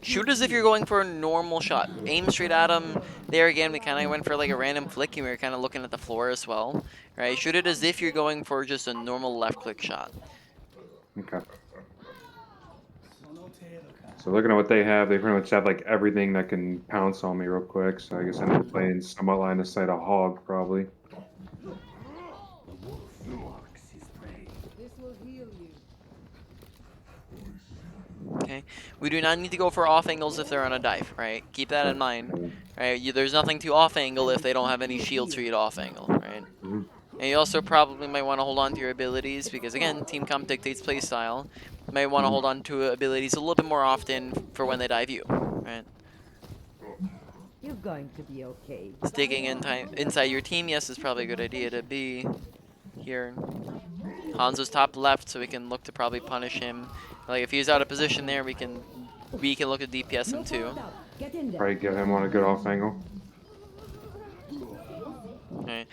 A: Shoot as if you're going for a normal shot. Aim straight at them. There again, we kind of went for like a random flick, and we were kind of looking at the floor as well. Right? Shoot it as if you're going for just a normal left click shot.
B: Okay. So looking at what they have, they pretty much have like everything that can pounce on me real quick. So I guess I'm playing somewhat line of sight a hog probably.
E: This will heal you.
A: Okay. We do not need to go for off angles if they're on a dive. Right? Keep that in mind. Right? There's nothing to off angle if they don't have any shields for you to off angle. Right?
B: Mhm.
A: And you also probably might want to hold on to your abilities because, again, team comp dictates playstyle. You might want to hold on to abilities a little bit more often for when they dive you, right?
C: You're going to be okay.
A: Sticking inside your team, yes, is probably a good idea to be here. Hanzo's top left, so we can look to probably punish him. Like, if he's out of position there, we can look at DPS him too.
C: Get in there.
B: Probably get him on a good off angle.
A: Okay.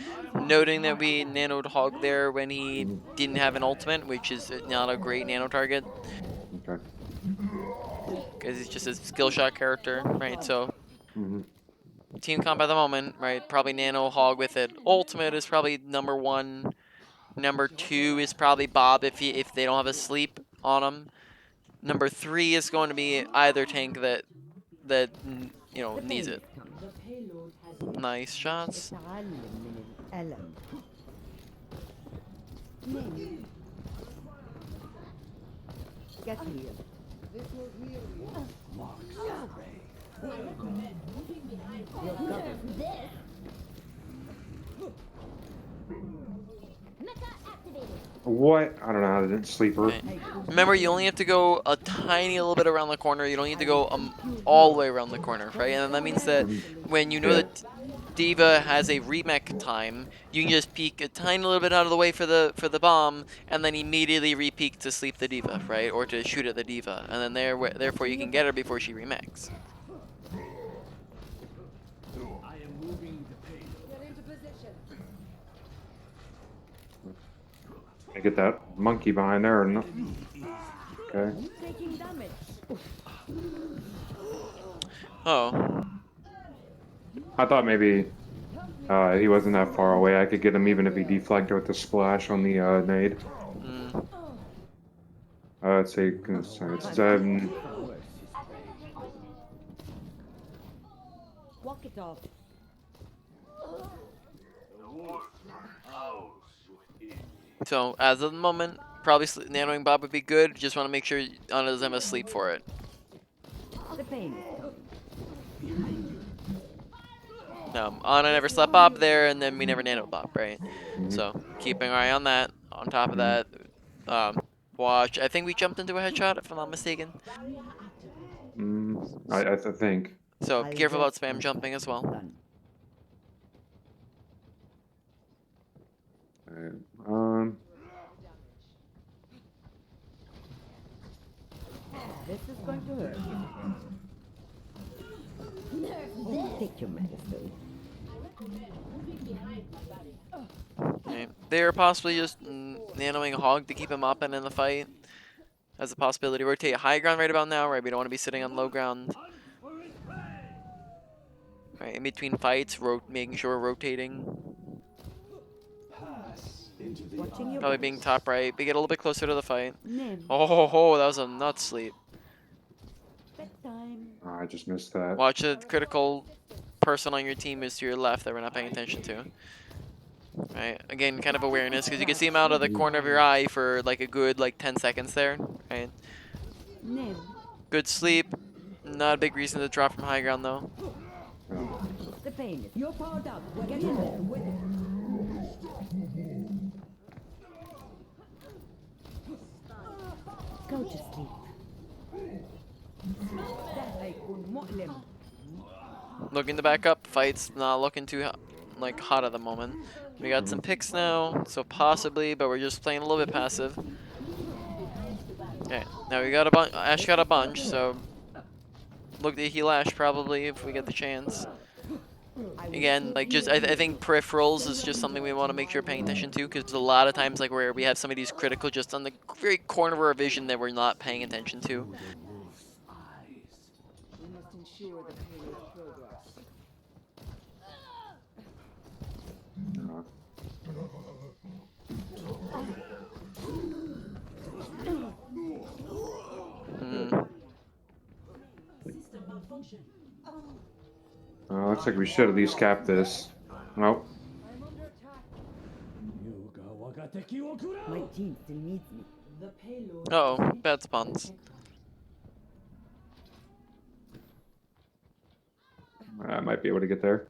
A: Noting that we nanoed Hog there when he didn't have an ultimate, which is not a great nano target.
B: Okay.
A: because he's just a skill shot character, right? So
B: Hmm.
A: team comp at the moment, right? Probably Nano Hog with it. Ultimate is probably number 1. Number 2 is probably Bob if they don't have a sleep on him. Number 3 is going to be either tank that
C: The
A: needs
C: pain
A: it.
C: is coming.
E: The payload has reached
A: Nice shots.
C: اتعلم من الألم. نام. Get here. You're covered.
D: Mecha activated.
B: What? I don't know how to sleeper.
A: Okay. Remember, you only have to go a tiny little bit around the corner. You don't need to go all the way around the corner, right? And that means that when you know
B: Yeah.
A: that Diva has a remech time, you can just peek a tiny little bit out of the way for the bomb, and then immediately re-peek to sleep the Diva, right? Or to shoot at the Diva, and then therefore you can get her before she remechs.
B: I get that monkey behind there or no? Okay.
C: Taking damage.
A: Oh,
B: I thought maybe he wasn't that far away. I could get him even if he deflected with the splash on the nade.
A: mm.
B: Let's see. Sorry, it's 7.
C: Walk it off.
A: So as of the moment, probably nanoing Bob would be good. Just want to make sure Anna doesn't have a sleep for it.
C: The pain is coming.
A: Anna never slept Bob there, and then we never nano Bob, right?
B: Mhm.
A: So keeping our eye on that. On top of that, watch. I think we jumped into a headshot, if I'm not mistaken.
B: I think.
A: So
C: I'll
A: be careful about
C: rest
A: spam
C: when
A: jumping as well.
C: done.
B: Um.
C: This is going to hurt. Take your medicine.
A: Right. They're possibly just nanoing Hog to keep him up and in the fight. As a possibility. Rotate high ground right about now, right? We don't want to be sitting on low ground. Right, in between fights, making sure we're rotating.
C: Watching your
A: Probably
C: back.
A: being top right. We get a little bit closer to the fight.
C: Name.
A: Oh, that was a nut sleep.
C: Bedtime.
B: I just missed that.
A: Watch a critical person on your team is to your left that we're not paying attention to. Right, again, kind of awareness, because you can see him out of the corner of your eye for like a good 10 seconds there, right?
C: Name.
A: Good sleep. Not a big reason to drop from high ground though.
C: The pain is. You're powered up. Get in there with it. Go to sleep. ده هيكون مؤلم.
A: Looking to back up. Fight's not looking too hot at the moment. We got some picks now, so possibly, but we're just playing a little bit passive. Okay, now we got a bunch. Ash got a bunch, so look to heal Ash probably if we get the chance. Again, I think peripherals is just something we want to make sure we're paying attention to, because a lot of times where we have some of these critical just on the very corner of our vision that we're not paying attention to.
E: We must ensure the payload's progress.
A: Mm.
B: Looks like we should at least cap this. Nope.
C: My team still needs me.
E: The payload
A: Uh-oh,
E: has reached
A: bad
E: the
A: spawns.
E: check-
B: I might be able to get there.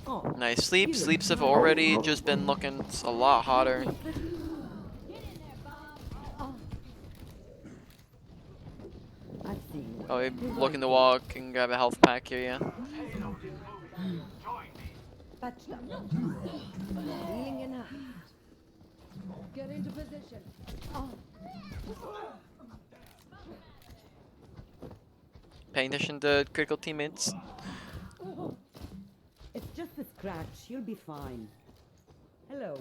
C: Oh,
A: Nice sleep. Sleeps have already just been looking a lot hotter.
C: I've seen.
A: Oh, looking to walk and grab a health pack here, yeah.
C: Patched up. Healing in hand. Get into position.
A: Paying attention to critical teammates.
C: It's just a scratch. You'll be fine. Hello.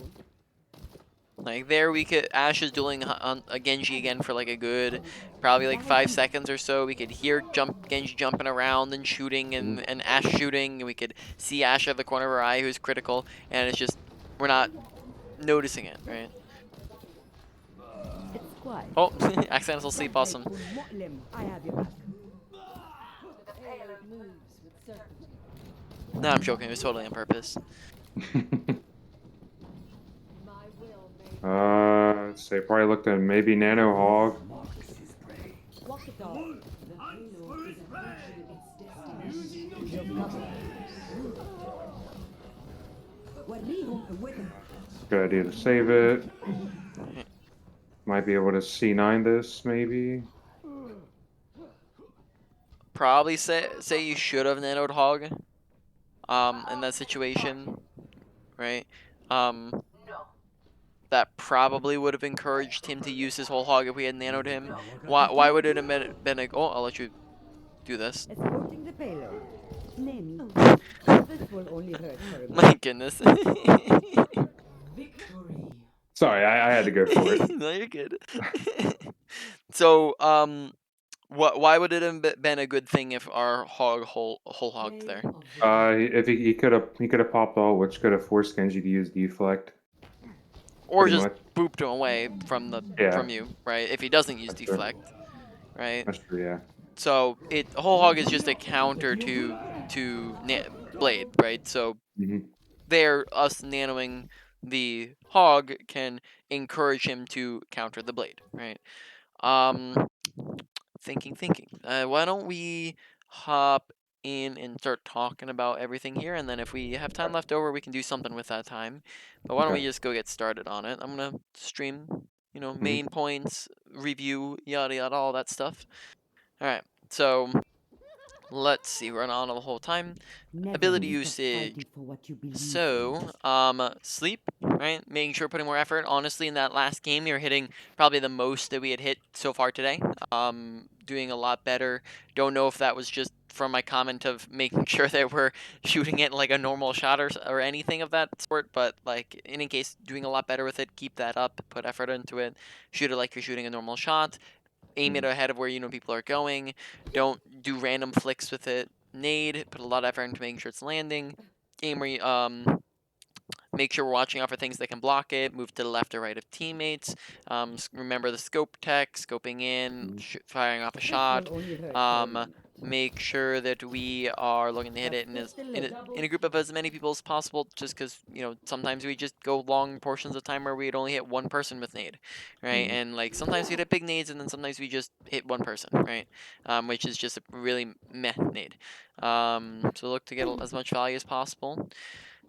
A: Like there we could Ash is dueling a Genji again for like a good probably like 5 seconds or so. We could hear Genji jumping around and shooting and Ash shooting, and we could see Ash at the corner of our eye who's critical, and it's just we're not noticing it, right?
C: It's quiet.
A: Oh, accidental sleep, awesome.
C: I have your back.
A: No, I'm joking. It was totally on purpose.
B: Let's see. Probably looked at maybe Nano Hog.
C: Walk the dog.
E: The payload is approaching its destination.
B: Good idea to save it. Might be able to C9 this, maybe.
A: Probably say you should have nanoed Hog. In that situation, right? That probably would have encouraged him to use his whole Hog if we had nanoed him. Why would it have been a... Oh, I'll let you do this.
C: Escorting the payload. Name. This will only hurt her.
A: My goodness.
E: Victory.
B: Sorry, I had to go for it.
A: No, you're good. So, why would it have been a good thing if our whole hogged there?
B: If he could have popped all, which could have forced Genji to use deflect.
A: Or
B: pretty
A: just
B: much.
A: booped him away from you, right? If he doesn't use
B: That's true.
A: deflect, right?
B: That's true, yeah.
A: So whole hog is just a counter to blade, right? So
B: hmm
A: there, us nanoing the hog can encourage him to counter the blade, right? Thinking. Why don't we hop in and start talking about everything here, and then if we have time left over, we can do something with that time. But why don't we
B: Okay.
A: just go get started on it? I'm gonna stream,
B: Mhm.
A: main points, review, yada yada, all that stuff. All right, so let's see. We're on the whole time.
C: Never
A: Ability
C: miss a
A: usage.
C: fighting for what you believe
A: So,
C: in.
A: sleep, right? Making sure putting more effort. Honestly, in that last game, we were hitting probably the most that we had hit so far today. Doing a lot better. Don't know if that was just from my comment of making sure that we're shooting it like a normal shot or anything of that sort, but like in any case, doing a lot better with it. Keep that up. Put effort into it. Shoot it like you're shooting a normal shot. Aim it ahead of where you know people are going. Don't do random flicks with it. Nade. Put a lot of effort into making sure it's landing. Aim where you, make sure we're watching out for things that can block it. Move to the left or right of teammates. Remember the scope tech, scoping in, firing off a shot.
C: This will only hurt
A: Um,
C: her.
A: make sure that we are looking to hit it in a group of as many people as possible. Just because sometimes we just go long portions of time where we'd only hit one person with nade, right? And like sometimes we hit big nades, and then sometimes we just hit one person, right? Which is just a really meh nade. So look to get as much value as possible.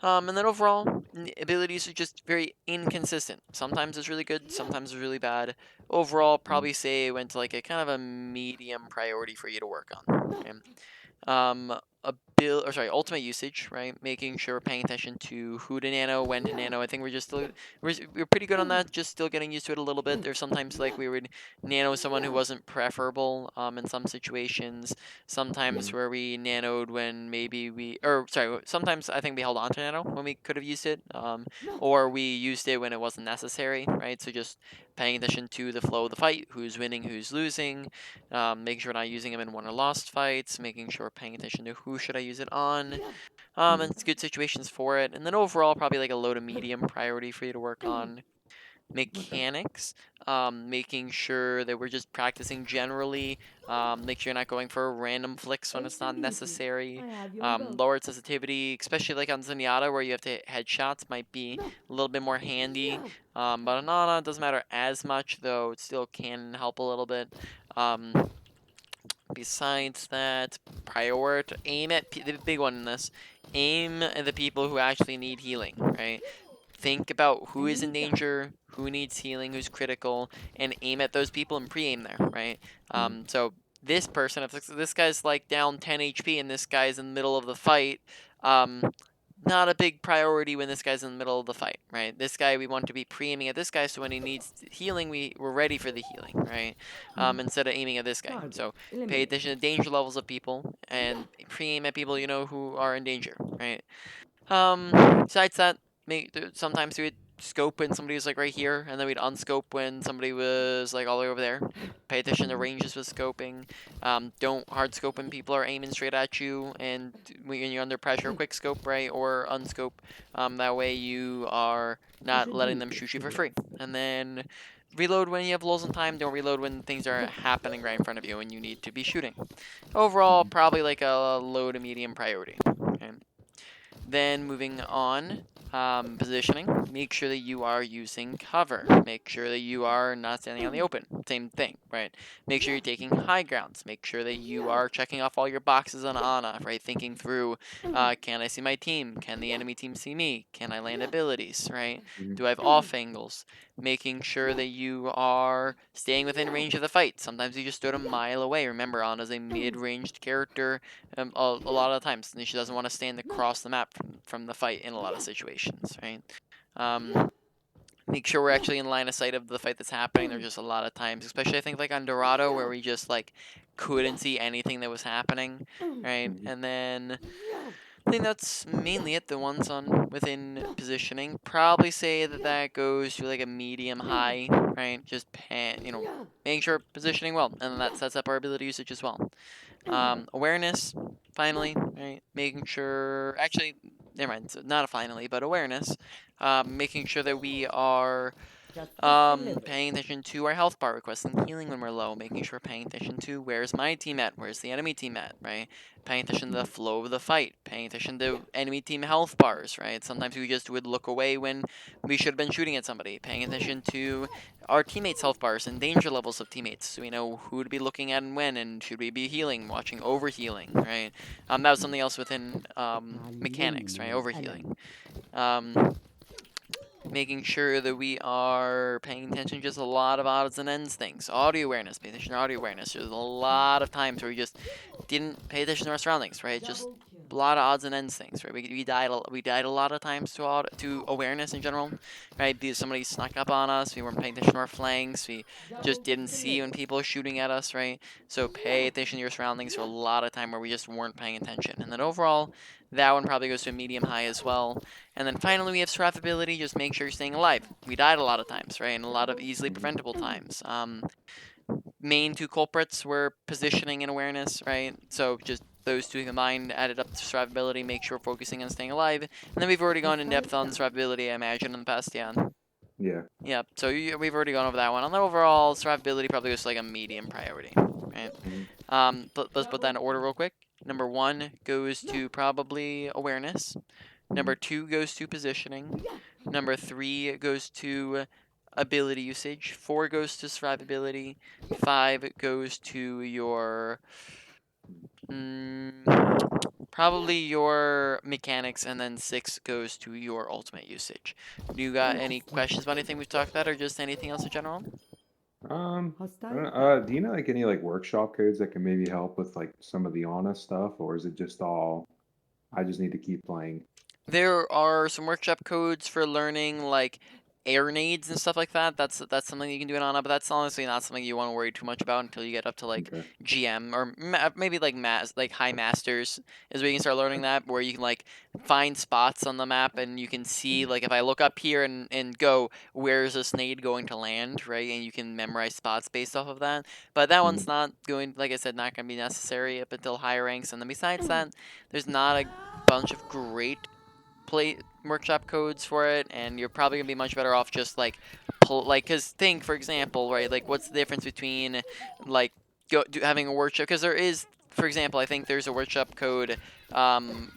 A: And then overall, abilities are just very inconsistent. Sometimes it's really good, sometimes it's really bad. Overall, probably say it went to like a kind of a medium priority for you to work on. Okay? Ultimate usage, right? Making sure we're paying attention to who to nano, when to nano. I think we're pretty good on that. Just still getting used to it a little bit. There's sometimes like we would nano someone who wasn't preferable in some situations. Sometimes where we nanoed when sometimes I think we held on to nano when we could have used it, or we used it when it wasn't necessary, right? So just paying attention to the flow of the fight, who's winning, who's losing, making sure we're not using them in won or lost fights, making sure we're paying attention to who should I use it on, and it's good situations for it. And then overall, probably like a low to medium priority for you to work on. Mechanics, making sure that we're just practicing generally, make sure you're not going for random flicks when it's not necessary. Lowered sensitivity, especially like on Zenyatta where you have to hit headshots, might be a little bit more handy. But on Ana, it doesn't matter as much, though it still can help a little bit. Besides that, aim at the big one in this. Aim at the people who actually need healing, right? Think about who is in danger, who needs healing, who's critical, and aim at those people and pre-aim there, right? So this person, if this guy's like down 10 HP and this guy's in the middle of the fight, not a big priority when this guy's in the middle of the fight, right? This guy, we want to be pre-aiming at this guy, so when he needs healing, we're ready for the healing, right? Instead of aiming at this guy. So pay attention to danger levels of people and pre-aim at people who are in danger, right? Besides that, sometimes we would scope when somebody was like right here, and then we'd unscope when somebody was like all the way over there. Pay attention to ranges with scoping. Don't hard scope when people are aiming straight at you, and when you're under pressure, quick scope, right, or unscope. That way you are not letting them shoot you for free. And then reload when you have lulls in time. Don't reload when things are happening right in front of you and you need to be shooting. Overall, probably like a low to medium priority. Okay. Then moving on, positioning. Make sure that you are using cover. Make sure that you are not standing on the open. Same thing, right? Make sure you're taking high grounds. Make sure that you are checking off all your boxes on Ana, right? Thinking through, can I see my team? Can the enemy team see me? Can I land abilities, right? Do I have off angles? Making sure that you are staying within range of the fight. Sometimes you just stood a mile away. Remember, Ana's a mid-ranged character a lot of the times. She doesn't want to stand across the map from the fight in a lot of situations, right? Make sure we're actually in line of sight of the fight that's happening. There's just a lot of times, especially I think like on Dorado, where we just like couldn't see anything that was happening, right? And then I think that's mainly it. The ones on within positioning, probably say that that goes to like a medium high, right? Just making sure positioning well, and that sets up our ability usage as well. Awareness, finally, right? Making sure, actually, never mind, so not a finally, but awareness. Making sure that we are paying attention to our health bar requests and healing when we're low, making sure we're paying attention to where's my team at, where's the enemy team at, right? Paying attention to the flow of the fight, paying attention to enemy team health bars, right? Sometimes we just would look away when we should have been shooting at somebody, paying attention to our teammates' health bars and danger levels of teammates, so we know who to be looking at and when, and should we be healing, watching overhealing, right? That was something else within mechanics, right? Overhealing. Making sure that we are paying attention to just a lot of odds and ends things. Audio awareness, pay attention to audio awareness. There's a lot of times where we just didn't pay attention to our surroundings, right? Just a lot of odds and ends things, right? We died a lot of times to awareness in general, right? Because somebody snuck up on us, we weren't paying attention to our flanks, we just didn't see when people are shooting at us, right? So pay attention to your surroundings for a lot of time where we just weren't paying attention. And then overall, that one probably goes to a medium high as well. And then finally, we have survivability. Just make sure you're staying alive. We died a lot of times, right? And a lot of easily preventable times. Main two culprits were positioning and awareness, right? So just those two combined added up to survivability. Make sure we're focusing on staying alive. And then we've already gone in depth on survivability, I imagine, in the past, yeah.
B: Yeah.
A: Yeah, so we've already gone over that one. On the overall, survivability probably goes to like a medium priority, right? Let's put that in order real quick. Number 1 goes to probably awareness. Number 2 goes to positioning. Number 3 goes to ability usage. 4 goes to survivability. 5 goes to your probably your mechanics, and then 6 goes to your ultimate usage. Do you got any questions about anything we've talked about, or just anything else in general?
B: I don't know, do you know like any like workshop codes that can maybe help with like some of the honest stuff, or is it just all I just need to keep playing?
A: There are some workshop codes for learning like air nades and stuff like that. That's something you can do in Ana, but that's honestly not something you want to worry too much about until you get up to like
B: Okay.
A: GM or maybe like like high masters is where you can start learning that, where you can like find spots on the map and you can see like if I look up here and go, where's this nade going to land, right? And you can memorize spots based off of that. But that one's not going, like I said, not going to be necessary up until higher ranks. And then besides that, there's not a bunch of great play workshop codes for it, and you're probably gonna be much better off just like because think, for example, right, like what's the difference between like having a workshop, because there is, for example, I think there's a workshop code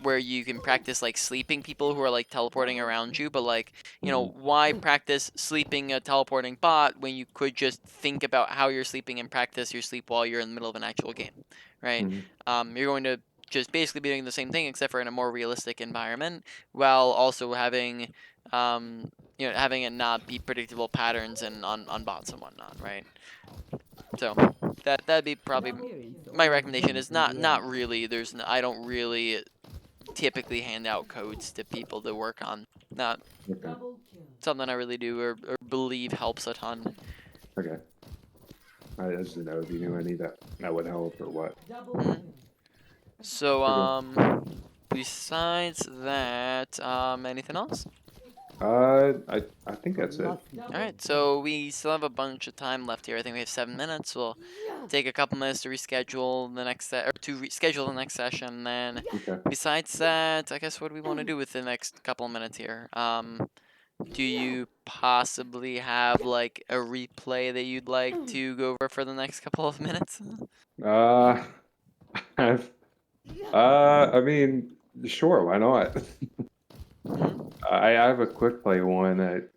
A: where you can practice like sleeping people who are like teleporting around you, but like, you know, why practice sleeping a teleporting bot when you could just think about how you're sleeping and practice your sleep while you're in the middle of an actual game, right? You're going to just basically be doing the same thing except for in a more realistic environment, while also having having it not be predictable patterns and on bots and whatnot, right? So that'd be probably my recommendation. Is not really. I don't really typically hand out codes to people to work on. Not
B: Okay.
A: something I really do or believe helps a ton.
B: Okay. I just didn't know if you knew any that would help or what.
A: So
B: Okay.
A: besides that, anything else?
B: I think that's it.
A: Alright, so we still have a bunch of time left here. I think we have 7 minutes. We'll take a couple minutes to reschedule the next or to reschedule the next session. Then,
B: Okay.
A: besides that, I guess what do we want to do with the next couple of minutes here? Do you possibly have like a replay that you'd like to go over for the next couple of minutes?
B: Uh, I've, I mean, sure, why not?
A: Hmm?
B: I have a quick play one that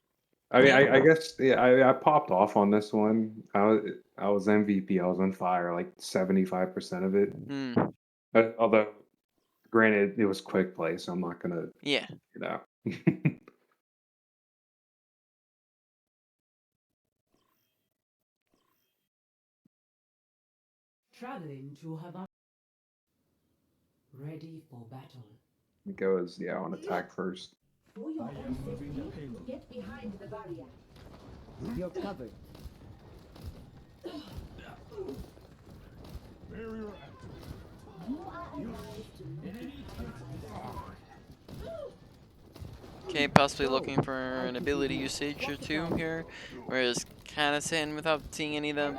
B: I mean,
A: Yeah.
B: I guess yeah, I popped off on this one. I was MVP. I was on fire like 75% of it.
A: Hmm.
B: Although, granted, it was quick play, so I'm not gonna,
A: Yeah.
B: you know.
E: Traveling to Havana. Ready for battle.
B: It goes, yeah, on attack first.
C: For your own safety, get behind the barrier. You're covered.
F: Barrier activated.
C: You are advised to
A: Okay, possibly looking for an ability usage or two here. We're just kind of sitting without seeing any of them.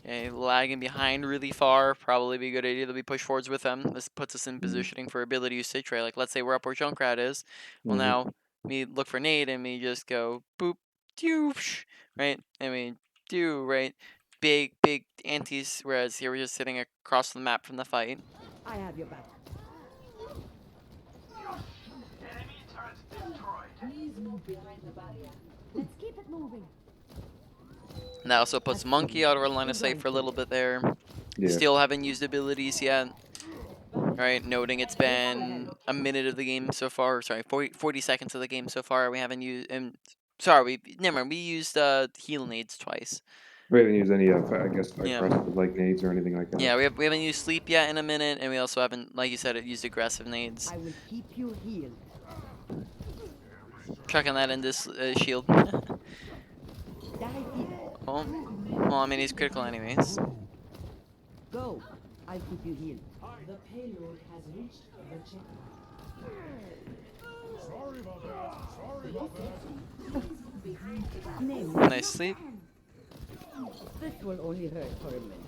A: Okay, lagging behind really far. Probably be a good idea that we push forwards with them. This puts us in
B: Mm-hmm.
A: positioning for ability usage, right? Like, let's say we're up where Junkrat is. Well,
B: Mm-hmm.
A: now we look for nade and we just go boop, doosh, right? And we do, right? Big antis, whereas here we're just sitting across the map from the fight.
C: I have your back. Please move behind the barrier. Let's keep it moving.
A: And that also puts Monkey out of our line of sight for a little bit there.
B: Yeah.
A: Still haven't used abilities yet. Right, noting it's been a minute of the game so far. Sorry, 40 seconds of the game so far. We haven't used. Sorry, never mind. We used heal nades twice.
B: We haven't used any of, I guess,
A: Yeah,
B: aggressive like nades or anything like that.
A: yeah. We haven't used sleep yet in a minute, and we also haven't, like you said, used aggressive nades.
C: I will keep you healed.
A: Chucking that in this shield.
C: Dive in.
A: Oh, well, I mean he's critical anyways.
C: Go. I'll keep you healed.
E: The payload has reached the checkpoint.
F: Sorry about that. Sorry about that.
C: Name.
A: Nice sleep.
C: This will only hurt for a minute.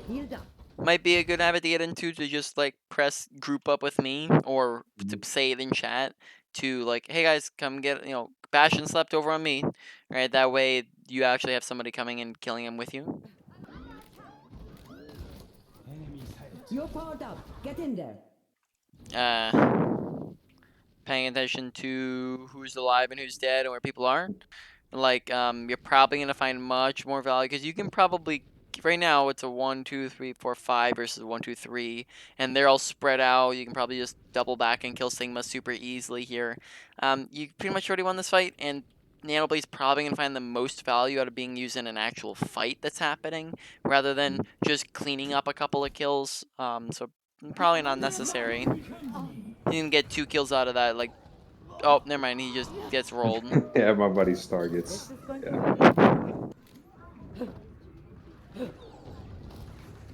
C: Healed up.
A: Might be a good habit to get into to just like press group up with me or to say it in chat to like, hey guys, come get, Bastion slept over on me, right? That way you actually have somebody coming and killing him with you.
C: You're powered up. Get in there.
A: Paying attention to who's alive and who's dead and where people are. Like, you're probably gonna find much more value because you can probably right now it's a 1, 2, 3, 4, 5 versus 1, 2, 3, and they're all spread out. You can probably just double back and kill Sigma super easily here. You pretty much already won this fight, and Nanoblade's probably gonna find the most value out of being used in an actual fight that's happening rather than just cleaning up a couple of kills. So probably not necessary. You can get 2 kills out of that. Like, oh, never mind. He just gets rolled.
B: Yeah, my buddy Star
C: This
B: gets.
C: is going
B: Yeah.
C: to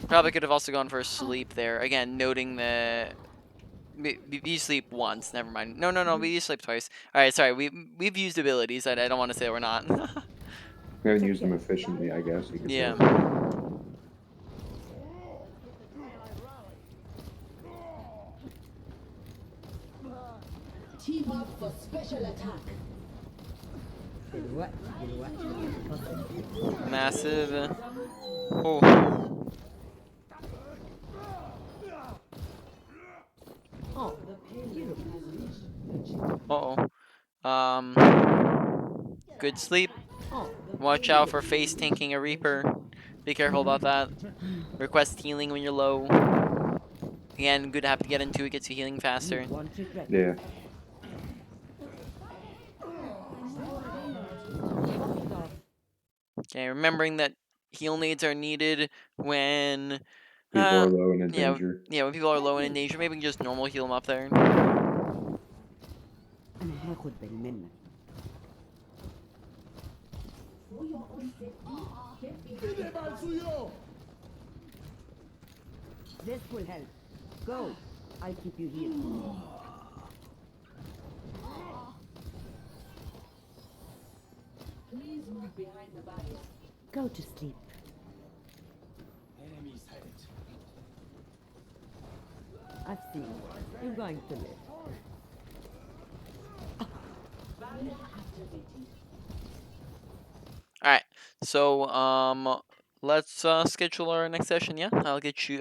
A: Probably could have also gone for a sleep there. Again, noting that we sleep once. Never mind. No. We sleep twice. All right, sorry. We've used abilities. I don't want to say we're not.
B: We haven't used them efficiently, I guess you could
A: Yeah.
B: say.
C: team up for special attack. What?
A: Massive. Oh.
C: Oh,
A: Uh oh. Good sleep. Watch out for face tanking a Reaper. Be careful about that. Request healing when you're low. Again, good habit to get into. It gets you healing faster.
B: Yeah.
A: Okay, remembering that heal nades are needed when
B: People are low and in
A: yeah,
B: danger.
A: yeah, when people are low and in danger, maybe we can just normal heal them up there.
C: أنا هاخد بالي منك. This will help. Go. I'll keep you healed.
E: behind the bodies.
C: Go to sleep.
F: Enemy sighted.
C: I've seen you. You're going to live.
E: Barrier activated.
A: All right. So let's schedule our next session. Yeah, I'll get you.